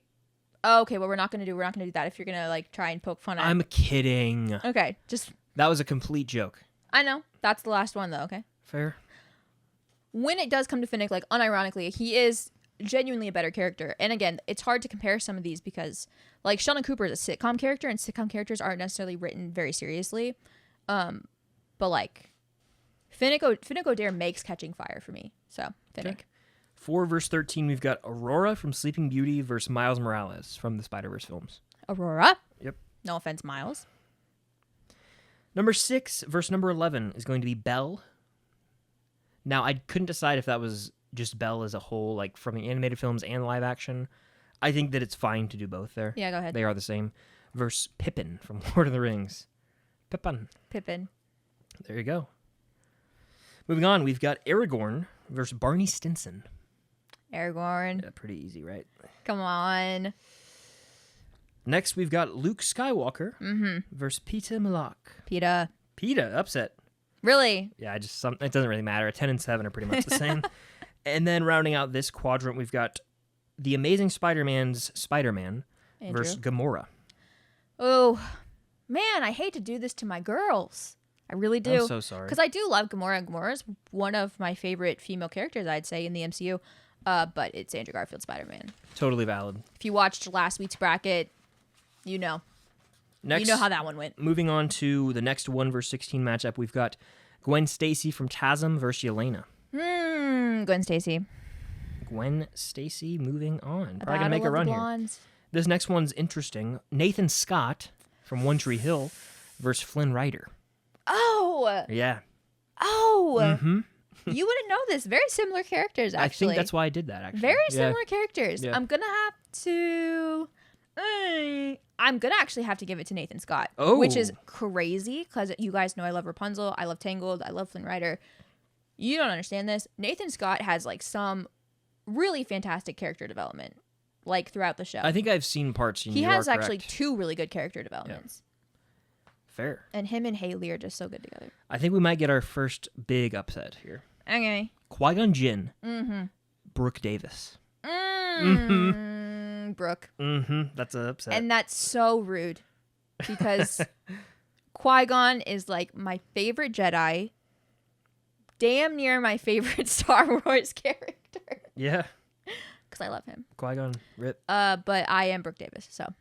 Okay, well, we're not gonna do that if you're gonna like try and poke fun at. I'm kidding. Okay, just. That was a complete joke. I know. That's the last one, though. Okay. Fair. When it does come to Finnick, like unironically, he is genuinely a better character. And again, it's hard to compare some of these because, like, Sheldon Cooper is a sitcom character, and sitcom characters aren't necessarily written very seriously. But like, Finnick Odair makes catching fire for me. So Finnick. Okay. 4 verse 13, we've got Aurora from Sleeping Beauty versus Miles Morales from the Spider-Verse films. Aurora. Yep. No offense, Miles. Number 6 versus number 11 is going to be Belle. Now, I couldn't decide if that was just Belle as a whole, like from the animated films and live action. I think that it's fine to do both there. Yeah, go ahead. They are the same. Versus Pippin from Lord of the Rings. Pippin. There you go. Moving on, we've got Aragorn versus Barney Stinson. Aragorn. Yeah, pretty easy, right? Come on. Next, we've got Luke Skywalker versus Peeta Mellark. Peeta, upset. Really? Yeah, it doesn't really matter. 10 and 7 are pretty much the same. And then rounding out this quadrant, we've got The Amazing Spider-Man's Spider-Man versus Gamora. Oh, man, I hate to do this to my girls. I really do. I'm so sorry. Because I do love Gamora. Gamora's one of my favorite female characters, I'd say, in the MCU. But it's Andrew Garfield's Spider-Man. Totally valid. If you watched last week's bracket, you know. Next, you know how that one went. Moving on to the next 1 versus 16 matchup, we've got Gwen Stacy from Chasm versus Yelena. Gwen Stacy. Gwen Stacy moving on. Probably going to make a run here. This next one's interesting. Nathan Scott from One Tree Hill versus Flynn Rider. Oh! Yeah. Oh! Mm-hmm. You wouldn't know this. Very similar characters, actually. I think that's why I did that, actually. Very similar characters. Yeah. I'm going to have to... I'm going to actually have to give it to Nathan Scott. Oh. Which is crazy, because you guys know I love Rapunzel, I love Tangled, I love Flynn Rider. You don't understand this. Nathan Scott has, like, some really fantastic character development, like, throughout the show. I think I've seen parts. He has actually 2 really good character developments. Yeah. Fair. And him and Haley are just so good together. I think we might get our first big upset here. Okay. Qui-Gon Jinn. Mm-hmm. Brooke Davis. Brooke. Mm-hmm. That's an upset. And that's so rude because Qui-Gon is like my favorite Jedi, damn near my favorite Star Wars character. Yeah. Because I love him. Qui-Gon, rip. But I am Brooke Davis, so.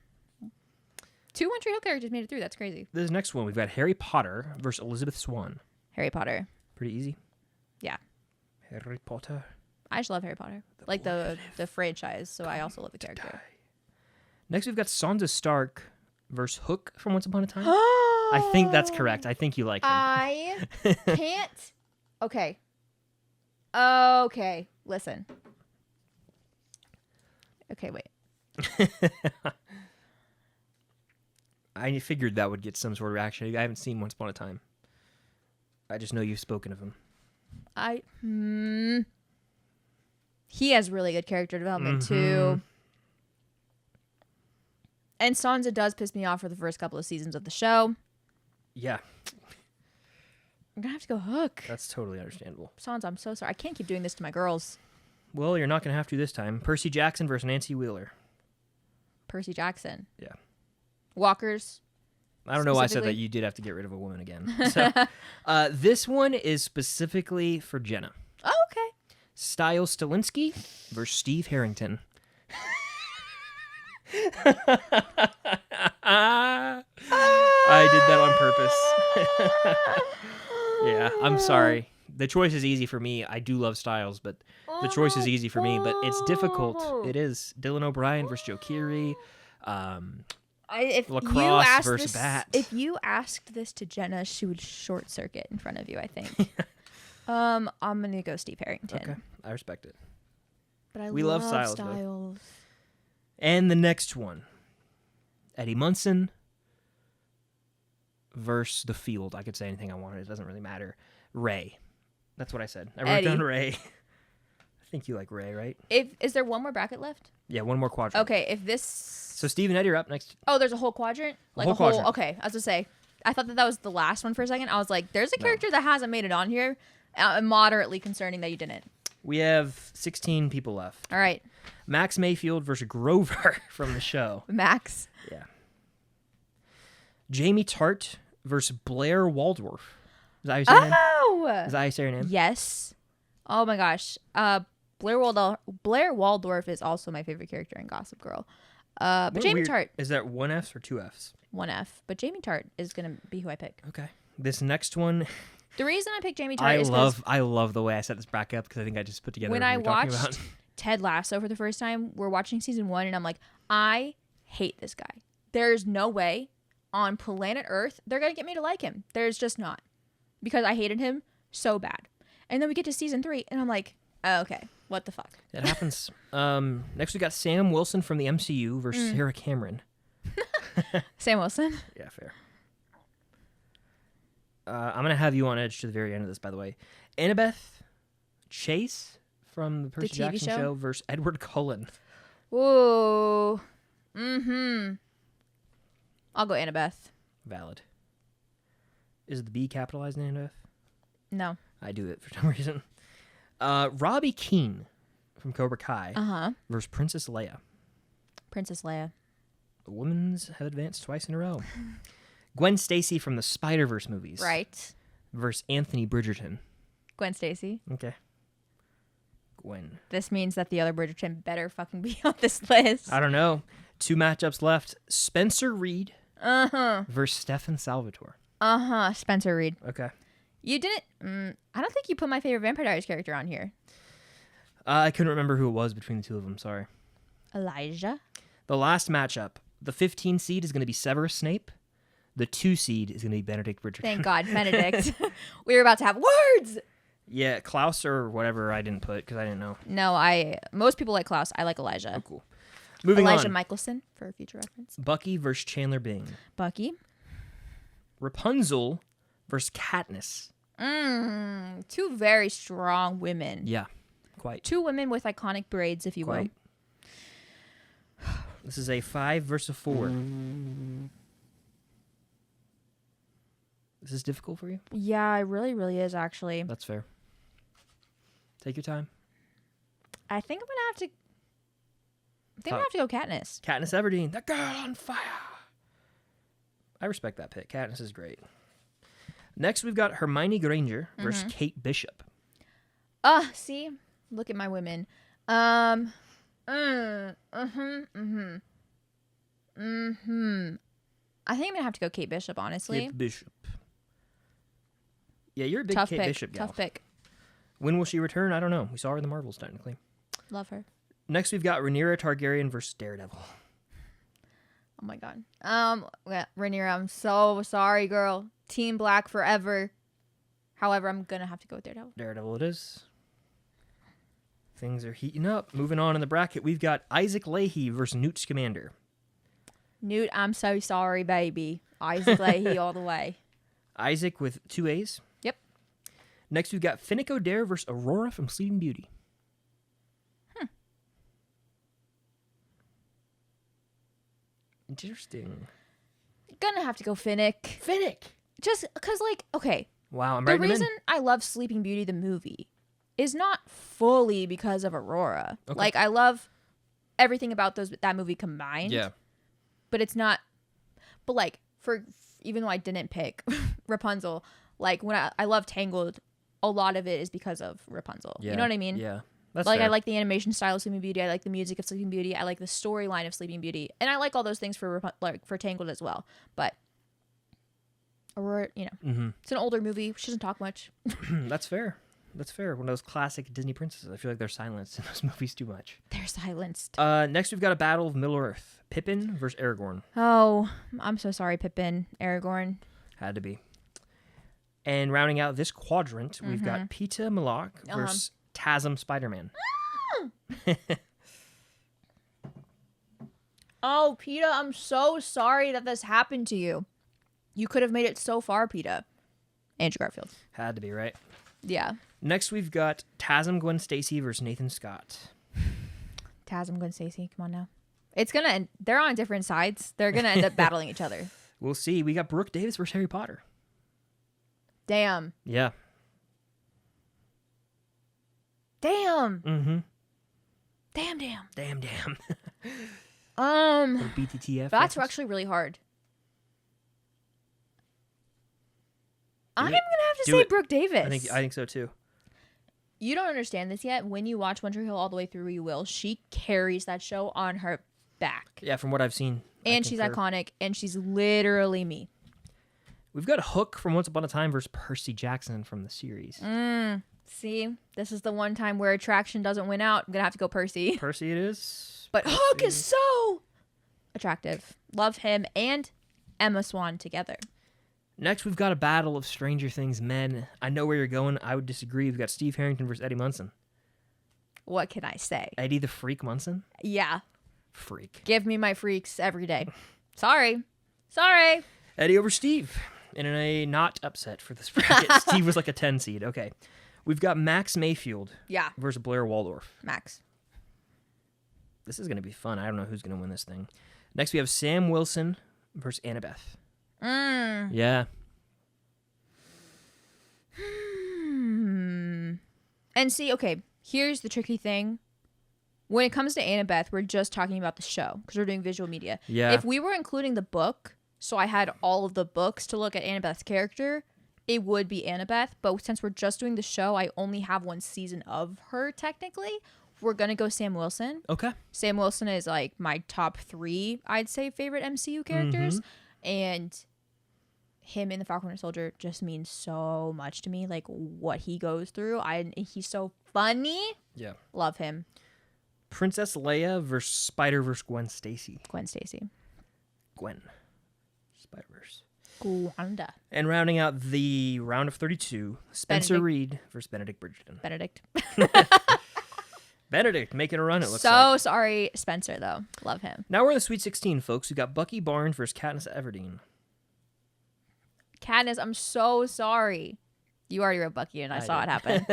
2 One Tree Hill characters made it through. That's crazy. This next one, we've got Harry Potter versus Elizabeth Swann. Harry Potter. Pretty easy. Yeah. Harry Potter. I just love Harry Potter. Like the franchise, so I also love the character. Next, we've got Sansa Stark versus Hook from Once Upon a Time. I think that's correct. I think you like him. I can't. Okay. Okay. Listen. Okay, wait. I figured that would get some sort of reaction. I haven't seen Once Upon a Time. I just know you've spoken of him. He has really good character development too. And Sansa does piss me off for the first couple of seasons of the show. Yeah. I'm gonna have to go Hook. That's totally understandable. Sansa, I'm so sorry. I can't keep doing this to my girls. Well, you're not going to have to this time. Percy Jackson versus Nancy Wheeler. Percy Jackson. Yeah. Walkers. I don't know why I said that. You did have to get rid of a woman again. So, this one is specifically for Jenna. Oh, okay. Styles Stilinski versus Steve Harrington. I did that on purpose. Yeah, I'm sorry. The choice is easy for me. I do love Styles, but the choice is easy for me, but it's difficult. It is. Dylan O'Brien versus Joe Keery. Lacrosse versus Bat. If you asked this to Jenna, she would short circuit in front of you, I think. I'm gonna go Steve Harrington. Okay, I respect it. But We love Styles, though. Styles. And the next one, Eddie Munson versus the Field. I could say anything I wanted. It doesn't really matter. Ray. That's what I said. I wrote down Ray. I think you like Ray, right? Is there one more bracket left? Yeah, one more quadrant. Okay, if this... So Steve and Eddie are up next. Oh, there's a whole quadrant? Whole quadrant. Okay, I was going to say, I thought that was the last one for a second. I was like, there's a character that hasn't made it on here. Moderately concerning that you didn't. We have 16 people left. All right. Max Mayfield versus Grover from the show. Max. Yeah. Jamie Tart versus Blair Waldorf. Is that how you say her name? Oh! Is that how you say her name? Yes. Oh my gosh. Blair Waldorf is also my favorite character in Gossip Girl. But What Jamie weird- Tart, Is that one F or two Fs? one F. But Jamie Tart is gonna be who I pick. Okay. This next one, The reason I picked Jamie Tart is I love the way I set this bracket up because I think I just put together when what I we were talking watched about. Ted Lasso for the first time, we're watching season 1, and I'm like, I hate this guy. There's no way on planet Earth they're gonna get me to like him. There's just not, because I hated him so bad. And then we get to season 3, and I'm like, oh, okay, what the fuck? It happens. Next we got Sam Wilson from the MCU versus Sarah Cameron. Sam Wilson. Yeah, fair. I'm going to have you on edge to the very end of this, by the way. Annabeth Chase from the Percy TV Jackson show versus Edward Cullen. Whoa. I'll go Annabeth. Valid. Is the B capitalized in Annabeth? No. I do it for some reason. Robbie Keane from Cobra Kai versus Princess Leia. Princess Leia. The women's have advanced twice in a row. Gwen Stacy from the Spider-Verse movies. Right. Versus Anthony Bridgerton. Gwen Stacy. Okay. Gwen. This means that the other Bridgerton better fucking be on this list. I don't know. 2 matchups left. Spencer Reed versus Stefan Salvatore. Spencer Reed. Okay. You didn't... I don't think you put my favorite Vampire Diaries character on here. I couldn't remember who it was between the two of them. Sorry. Elijah. The last matchup. The 15 seed is going to be Severus Snape. The 2 seed is going to be Benedict Bridgerton. Thank God. Benedict. We were about to have words! Yeah, Klaus or whatever I didn't put because I didn't know. No, most people like Klaus. I like Elijah. Oh, cool. Moving Elijah on. Michelson, for future reference. Bucky versus Chandler Bing. Bucky. Rapunzel versus Katniss. 2 very strong women. Yeah, quite. 2 women with iconic braids, if you Quite. This is a 5 versus 4. Is this difficult for you? will. Yeah, it really, really is, actually. That's fair. Take your time. I think I'm going to have to go Katniss. Katniss Everdeen, the girl on fire. I respect that pick. Katniss is great. Next, we've got Hermione Granger versus Kate Bishop. See? Look at my women. I think I'm gonna have to go Kate Bishop, honestly. Kate Bishop. Yeah, you're a big Tough Kate pick. Bishop gal. Tough pick. When will she return? I don't know. We saw her in the Marvels, technically. Love her. Next, we've got Rhaenyra Targaryen versus Daredevil. Oh my god. Yeah, Rhaenyra, I'm so sorry, girl. Team Black forever. However, I'm gonna have to go with Daredevil. Daredevil it is. Things are heating up. Moving on in the bracket, we've got Isaac Leahy versus Newt Scamander. Newt, I'm so sorry, baby. Isaac Leahy all the way. Isaac with 2 A's. Yep. Next, we've got Finnick Odair versus Aurora from Sleeping Beauty. Interesting. Gonna have to go Finnick. Finnick! Just because, like, okay. Wow, I'm The writing them reason in. I love Sleeping Beauty, the movie, is not fully because of Aurora. Okay. Like, I love everything about that movie combined. Yeah. But it's not. But, like, even though I didn't pick Rapunzel, like, when I love Tangled a lot of it is because of Rapunzel. Yeah. You know what I mean? Yeah. That's Like, fair. I like the animation style of Sleeping Beauty. I like the music of Sleeping Beauty. I like the storyline of Sleeping Beauty. And I like all those things for Tangled as well. But, it's an older movie. She doesn't talk much. That's fair. That's fair. One of those classic Disney princesses. I feel like they're silenced in those movies too much. They're silenced. Next, we've got a battle of Middle-earth. Pippin versus Aragorn. Oh, I'm so sorry, Pippin. Aragorn. Had to be. And rounding out this quadrant, we've got Peeta Melloch versus Tasm Spider-Man. Oh, Peeta, I'm so sorry that this happened to you. You could have made it so far, Peeta. Andrew Garfield. Had to be, right? Yeah. Next, we've got Tasm Gwen Stacy versus Nathan Scott. Tasm, Gwen Stacy. Come on now. It's going to end. They're on different sides. They're going to end up battling each other. We'll see. We got Brooke Davis versus Harry Potter. Damn. Yeah. Damn. Mm-hmm. Damn. Damn. Little BTTF. That's actually really hard. I'm going to have to say Brooke Davis. I think so too. You don't understand this yet. When you watch One Tree Hill all the way through, you will. She carries that show on her back. Yeah, from what I've seen. And she's iconic, and she's literally me. We've got Hook from Once Upon a Time versus Percy Jackson from the series. See, this is the one time where attraction doesn't win out. I'm going to have to go Percy. Percy it is. But Percy. Hook is so attractive. Love him and Emma Swan together. Next, we've got a battle of Stranger Things men. I know where you're going. I would disagree. We've got Steve Harrington versus Eddie Munson. What can I say? Eddie the Freak Munson? Yeah. Freak. Give me my freaks every day. Sorry. Eddie over Steve. In a not upset for this bracket. Steve was like a 10 seed. Okay. We've got Max Mayfield Yeah. versus Blair Waldorf. Max. This is going to be fun. I don't know who's going to win this thing. Next, we have Sam Wilson versus Annabeth. Yeah. And see, okay, here's the tricky thing. When it comes to Annabeth, we're just talking about the show because we're doing visual media. Yeah. If we were including the book, so I had all of the books to look at Annabeth's character, it would be Annabeth. But since we're just doing the show, I only have one season of her technically. We're going to go Sam Wilson. Okay. Sam Wilson is like my top 3, I'd say, favorite MCU characters. And him in The Falcon and Soldier just means so much to me. Like what he goes through. He's so funny. Yeah. Love him. Princess Leia versus Spider-Verse Gwen Stacy. Gwen Stacy. Gwen. Spider-Verse. Gwanda. And rounding out the round of 32, Spencer Benedict. Reed versus Benedict Bridgerton. Benedict. Benedict making a run, it looks So like. sorry, Spencer, though. Love him. Now we're in the Sweet 16, folks. We've got Bucky Barnes versus Katniss Everdeen. Katniss, I'm so sorry. You already wrote Bucky, and I saw it happen.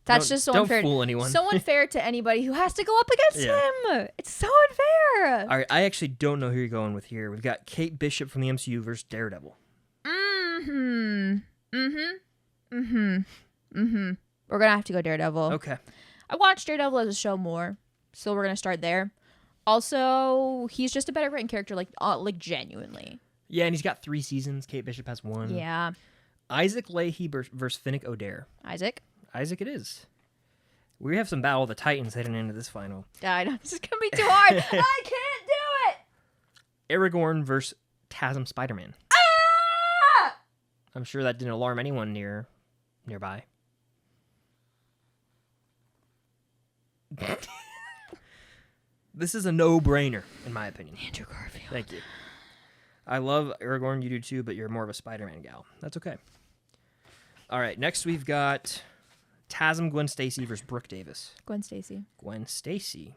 That's just so don't unfair. fool anyone. So unfair to anybody who has to go up against him. It's so unfair. All right, I actually don't know who you're going with here. We've got Kate Bishop from the MCU versus Daredevil. We're gonna have to go Daredevil. Okay. I watched Daredevil as a show more, so we're gonna start there. Also, he's just a better written character, like genuinely. Yeah, and he's got 3 seasons. Kate Bishop has 1. Yeah. Isaac Leahy versus Finnick Odair. Isaac Isaac it is. We have some Battle of the Titans heading into this final. I know this is gonna be too hard. I can't do it. Aragorn versus Tasm Spider-Man. Ah! I'm sure that didn't alarm anyone nearby. This is a no-brainer, in my opinion. Andrew Garfield. Thank you. I love Aragorn, you do too, but you're more of a Spider-Man gal. That's okay. All right, next we've got Tasm Gwen Stacy versus Brooke Davis. Gwen Stacy. Gwen Stacy.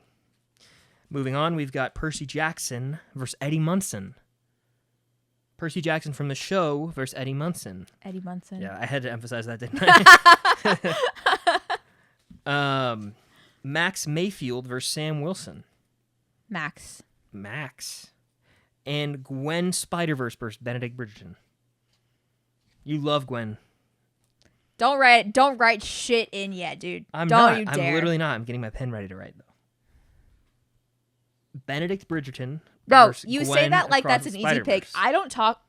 Moving on, we've got Percy Jackson versus Eddie Munson. Percy Jackson from the show versus Eddie Munson. Eddie Munson. Yeah, I had to emphasize that, didn't I? Max Mayfield versus Sam Wilson. Max. And Gwen Spider-Verse versus Benedict Bridgerton. You love Gwen. Don't write shit in yet, dude. I'm Don't not. you dare. I'm literally not. I'm getting my pen ready to write, though. Benedict Bridgerton. Bro, versus you say Gwen that like across that's the an easy pick. Spider-Verse. I don't talk.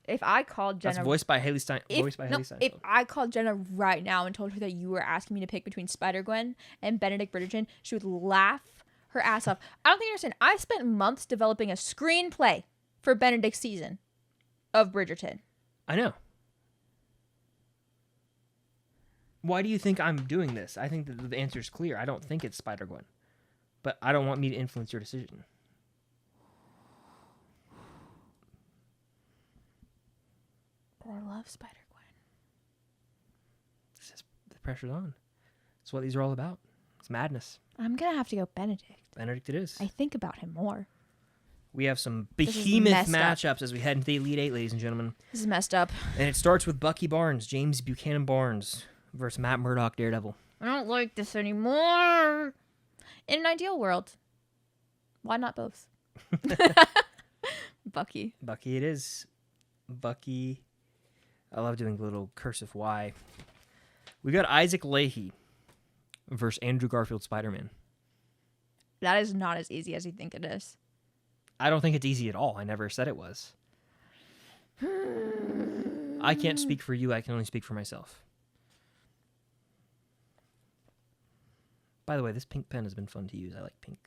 if I called Jenna, That's voiced by Haley Steinfeld. if I called Jenna right now and told her that you were asking me to pick between Spider-Gwen and Benedict Bridgerton, she would laugh her ass off. I don't think you understand. I spent months developing a screenplay for Benedict's season of Bridgerton. I know. Why do you think I'm doing this? I think that the answer is clear. I don't think it's Spider-Gwen. But I don't want me to influence your decision. I love Spider-Gwen. The pressure's on. That's what these are all about. It's madness. I'm going to have to go Benedict. Benedict it is. I think about him more. We have some This is behemoth messed up. matchups as we head into the Elite Eight, ladies and gentlemen. This is messed up. And it starts with Bucky Barnes, James Buchanan Barnes versus Matt Murdock, Daredevil. I don't like this anymore. In an ideal world, why not both? Bucky. Bucky it is. Bucky. I love doing the little cursive Y. We got Isaac Leahy versus Andrew Garfield Spider-Man. That is not as easy as you think it is. I don't think it's easy at all. I never said it was. I can't speak for you. I can only speak for myself. By the way, this pink pen has been fun to use. I like pink.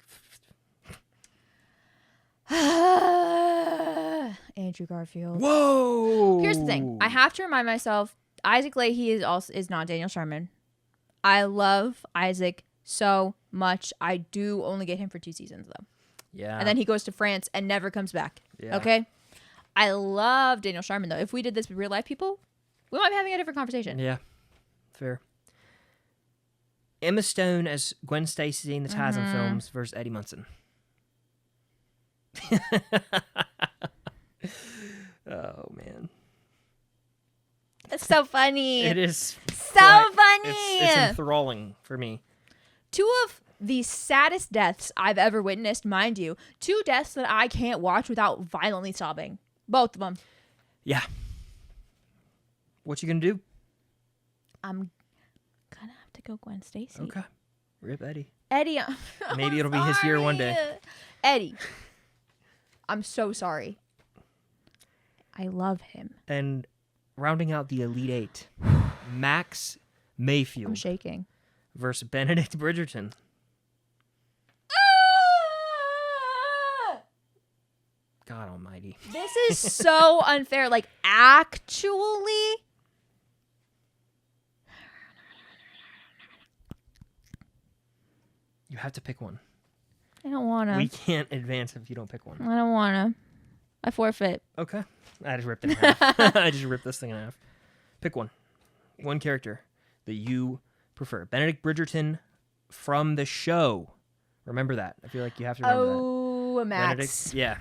Andrew Garfield. Whoa! Here's the thing. I have to remind myself, Isaac Leahy is not Daniel Sherman. I love Isaac so much. I do only get him for 2 seasons, though. Yeah. And then he goes to France and never comes back. Yeah. Okay? I love Daniel Sherman, though. If we did this with real life people, we might be having a different conversation. Yeah. Fair. Emma Stone as Gwen Stacy in the Tasm films versus Eddie Munson. Oh, man. It's so funny. It is so funny. It's enthralling for me. 2 of the saddest deaths I've ever witnessed, mind you. 2 deaths that I can't watch without violently sobbing. Both of them. Yeah. What you gonna do? I'm gonna have to go Gwen Stacy. Okay. Rip Eddie. Eddie. Maybe it'll be his year one day. Eddie. I'm so sorry. I love him. And rounding out the Elite Eight, Max I'm Mayfield shaking. versus Benedict Bridgerton. God almighty. This is so unfair. Like, actually, You have to pick one. I don't want We to. can't advance if you don't pick one. I don't want to. I forfeit. Okay. I just ripped it in half. I just ripped this thing in half. Pick one. One character that you prefer. Benedict Bridgerton from the show. Remember that. I feel like you have to remember that. Oh, Max. Benedict, yeah.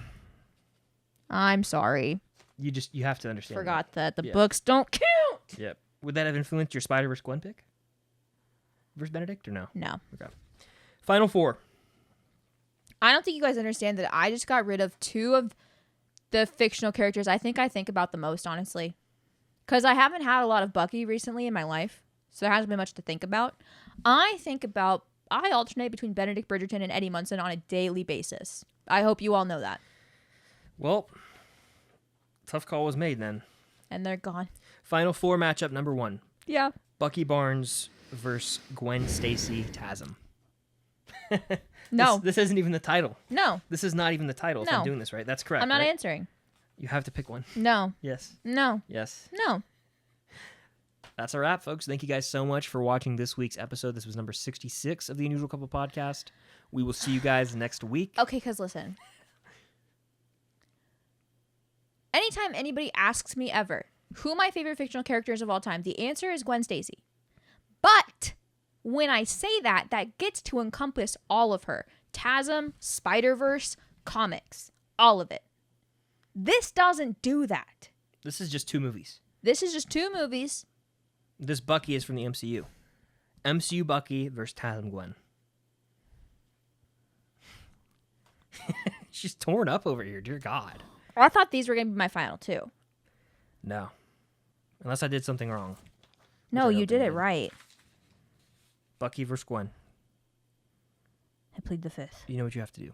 I'm sorry. You have to understand. Forgot that the Yeah. books don't count. That. Yep. Would that have influenced your Spider-Verse Gwen pick? Versus Benedict or no? No. Okay. Final 4. I don't think you guys understand that I just got rid of 2 of the fictional characters I think about the most, honestly. Because I haven't had a lot of Bucky recently in my life, so there hasn't been much to think about. I alternate between Benedict Bridgerton and Eddie Munson on a daily basis. I hope you all know that. Well, tough call was made then. And they're gone. Final 4 matchup number 1. Yeah. Bucky Barnes versus Gwen Stacy Tasm. No. This isn't even the title. No. This is not even the title if I'm No. doing this right. That's correct. I'm not right? answering. You have to pick one. No. Yes. No. Yes. No. That's a wrap, folks. Thank you guys so much for watching this week's episode. This was number 66 of the Unusual Couple podcast. We will see you guys next week. Okay, because listen. Anytime anybody asks me ever who my favorite fictional character is of all time, the answer is Gwen Stacy. But when I say that, that gets to encompass all of her. TASM, Spider-Verse, comics, all of it. This doesn't do that. This is just 2 movies. This is just 2 movies. This Bucky is from the MCU. MCU Bucky versus Tasm Gwen. She's torn up over here, dear God. I thought these were going to be my final 2. No. Unless I did something wrong. No, I don't you did think I it did. right. Bucky versus Gwen. I plead the 5th. You know what you have to do.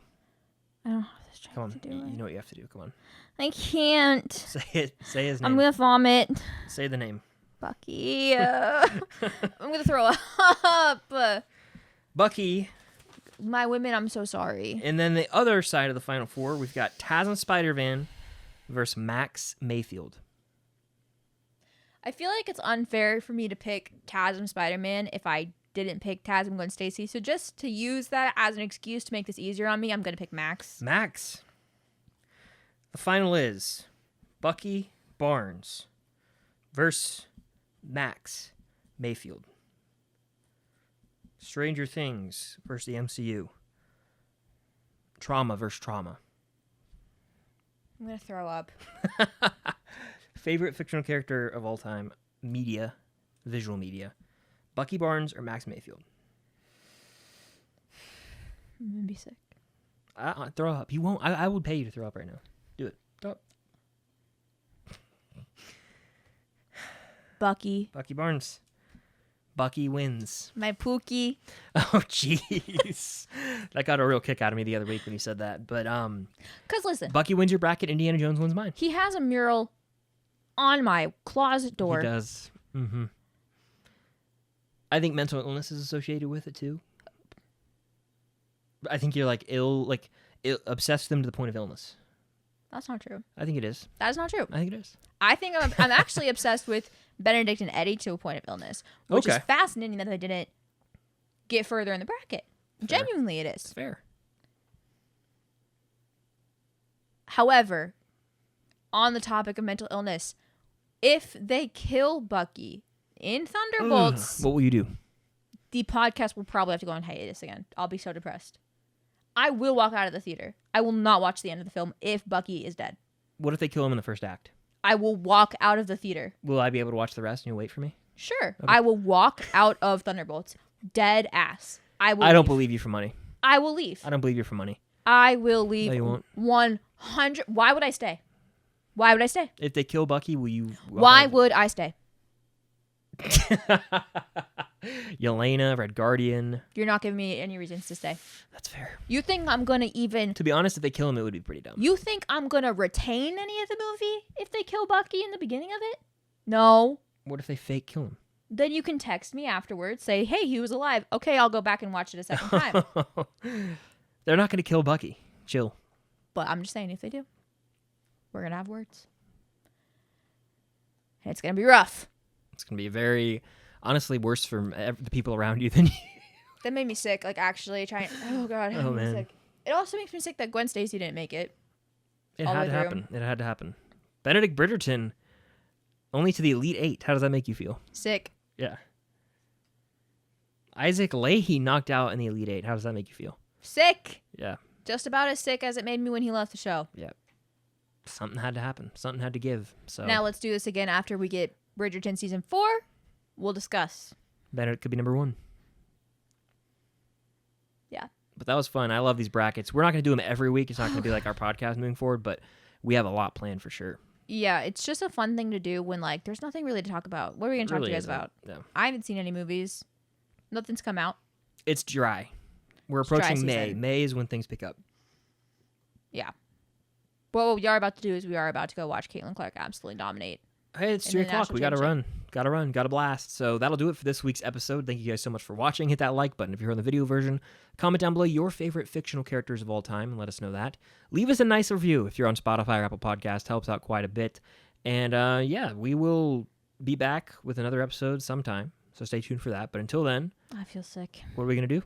I don't have the strength Come on. to do You it. know what you have to do. Come on. I can't. Say it. Say his name. I'm gonna vomit. Say the name. Bucky. I'm gonna throw up. Bucky. My women, I'm so sorry. And then the other side of the final four, we've got Taz and Spider-Man versus Max Mayfield. I feel like it's unfair for me to pick Taz and Spider-Man if I didn't pick Taz and Gwen Stacy. So just to use that as an excuse to make this easier on me, I'm gonna pick Max. Max. The final is Bucky Barnes versus Max Mayfield. Stranger Things versus the MCU. Trauma versus trauma. I'm gonna throw up. Favorite fictional character of all time, media, visual media. Bucky Barnes or Max Mayfield? I'm gonna be sick. Throw up. You won't. I would pay you to throw up right now. Do it. Throw up. Bucky. Bucky Barnes. Bucky wins. My Pookie. Oh, jeez. That got a real kick out of me the other week when you said that. But Cause listen, Bucky wins your bracket. Indiana Jones wins mine. he has a mural on my closet door. He does. Mm-hmm. I think mental illness is associated with it too. I think you're like obsessed with them to the point of illness. That's not true. I think it is. That is not true. I think it is. I think I'm actually obsessed with Benedict and Eddie to a point of illness, which is Okay. fascinating that I didn't get further in the bracket. Fair. Genuinely, it It's is. fair. However, on the topic of mental illness, if they kill Bucky in Thunderbolts, What will you do? the podcast will probably have to go on hiatus again. I'll be so depressed. I will walk out of the theater. I will not watch the end of the film if Bucky is dead. What if they kill him in the first act? I will walk out of the theater. Will I be able to watch the rest and you'll wait for me? Sure. I will walk out of Thunderbolts. Dead ass. I will I don't leave. believe you for money. I will leave. I don't believe you for money. I will leave. No, you won't. 100. Why would I stay? Why would I stay? If they kill Bucky, will you? Why would I stay? Yelena, Red Guardian. You're not giving me any reasons to stay. That's fair. You think I'm going to even... To be honest, if they kill him, it would be pretty dumb. You think I'm going to retain any of the movie if they kill Bucky in the beginning of it? No. What if they fake kill him? Then you can text me afterwards, say, hey, he was alive. Okay, I'll go back and watch it a second time. They're not going to kill Bucky. Chill. But I'm just saying, if they do, we're going to have words. And it's going to be rough. It's going to be very, honestly, worse for the people around you than you. That made me sick, like actually trying... Oh, God. Oh, man. Sick. It also makes me sick that Gwen Stacy didn't make it. It All the had way to through. happen. It had to happen. Benedict Bridgerton, only to the Elite Eight. How does that make you feel? Sick. Yeah. Isaac Leahy knocked out in the Elite Eight. How does that make you feel? Sick. Yeah. Just about as sick as it made me when he left the show. Yeah. Something had to happen. Something had to give. So Now let's do this again after we get Bridgerton season 4. We'll discuss. Benedict could be number 1. Yeah. But that was fun. I love these brackets. We're not going to do them every week. It's not going to be like our podcast moving forward, but we have a lot planned for sure. Yeah, it's just a fun thing to do when like there's nothing really to talk about. What are we going to talk to you guys isn't. about? Yeah. I haven't seen any movies. Nothing's come out. It's dry. We're dry approaching May. season. May is when things pick up. Yeah. But what we are about to do is we are about to go watch Caitlin Clark absolutely dominate. Hey, it's In 3 the o'clock. national We got to run. championship. Got to blast. So that'll do it for this week's episode. Thank you guys so much for watching. Hit that like button if you're on the video version. Comment down below your favorite fictional characters of all time and let us know that. Leave us a nice review if you're on Spotify or Apple Podcast. Helps out quite a bit. And yeah, we will be back with another episode sometime. So stay tuned for that. But until then, I feel sick. what are we going to do?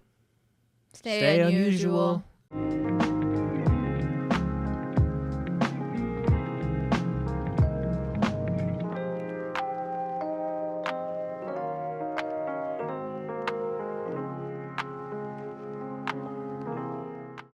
Stay unusual. unusual.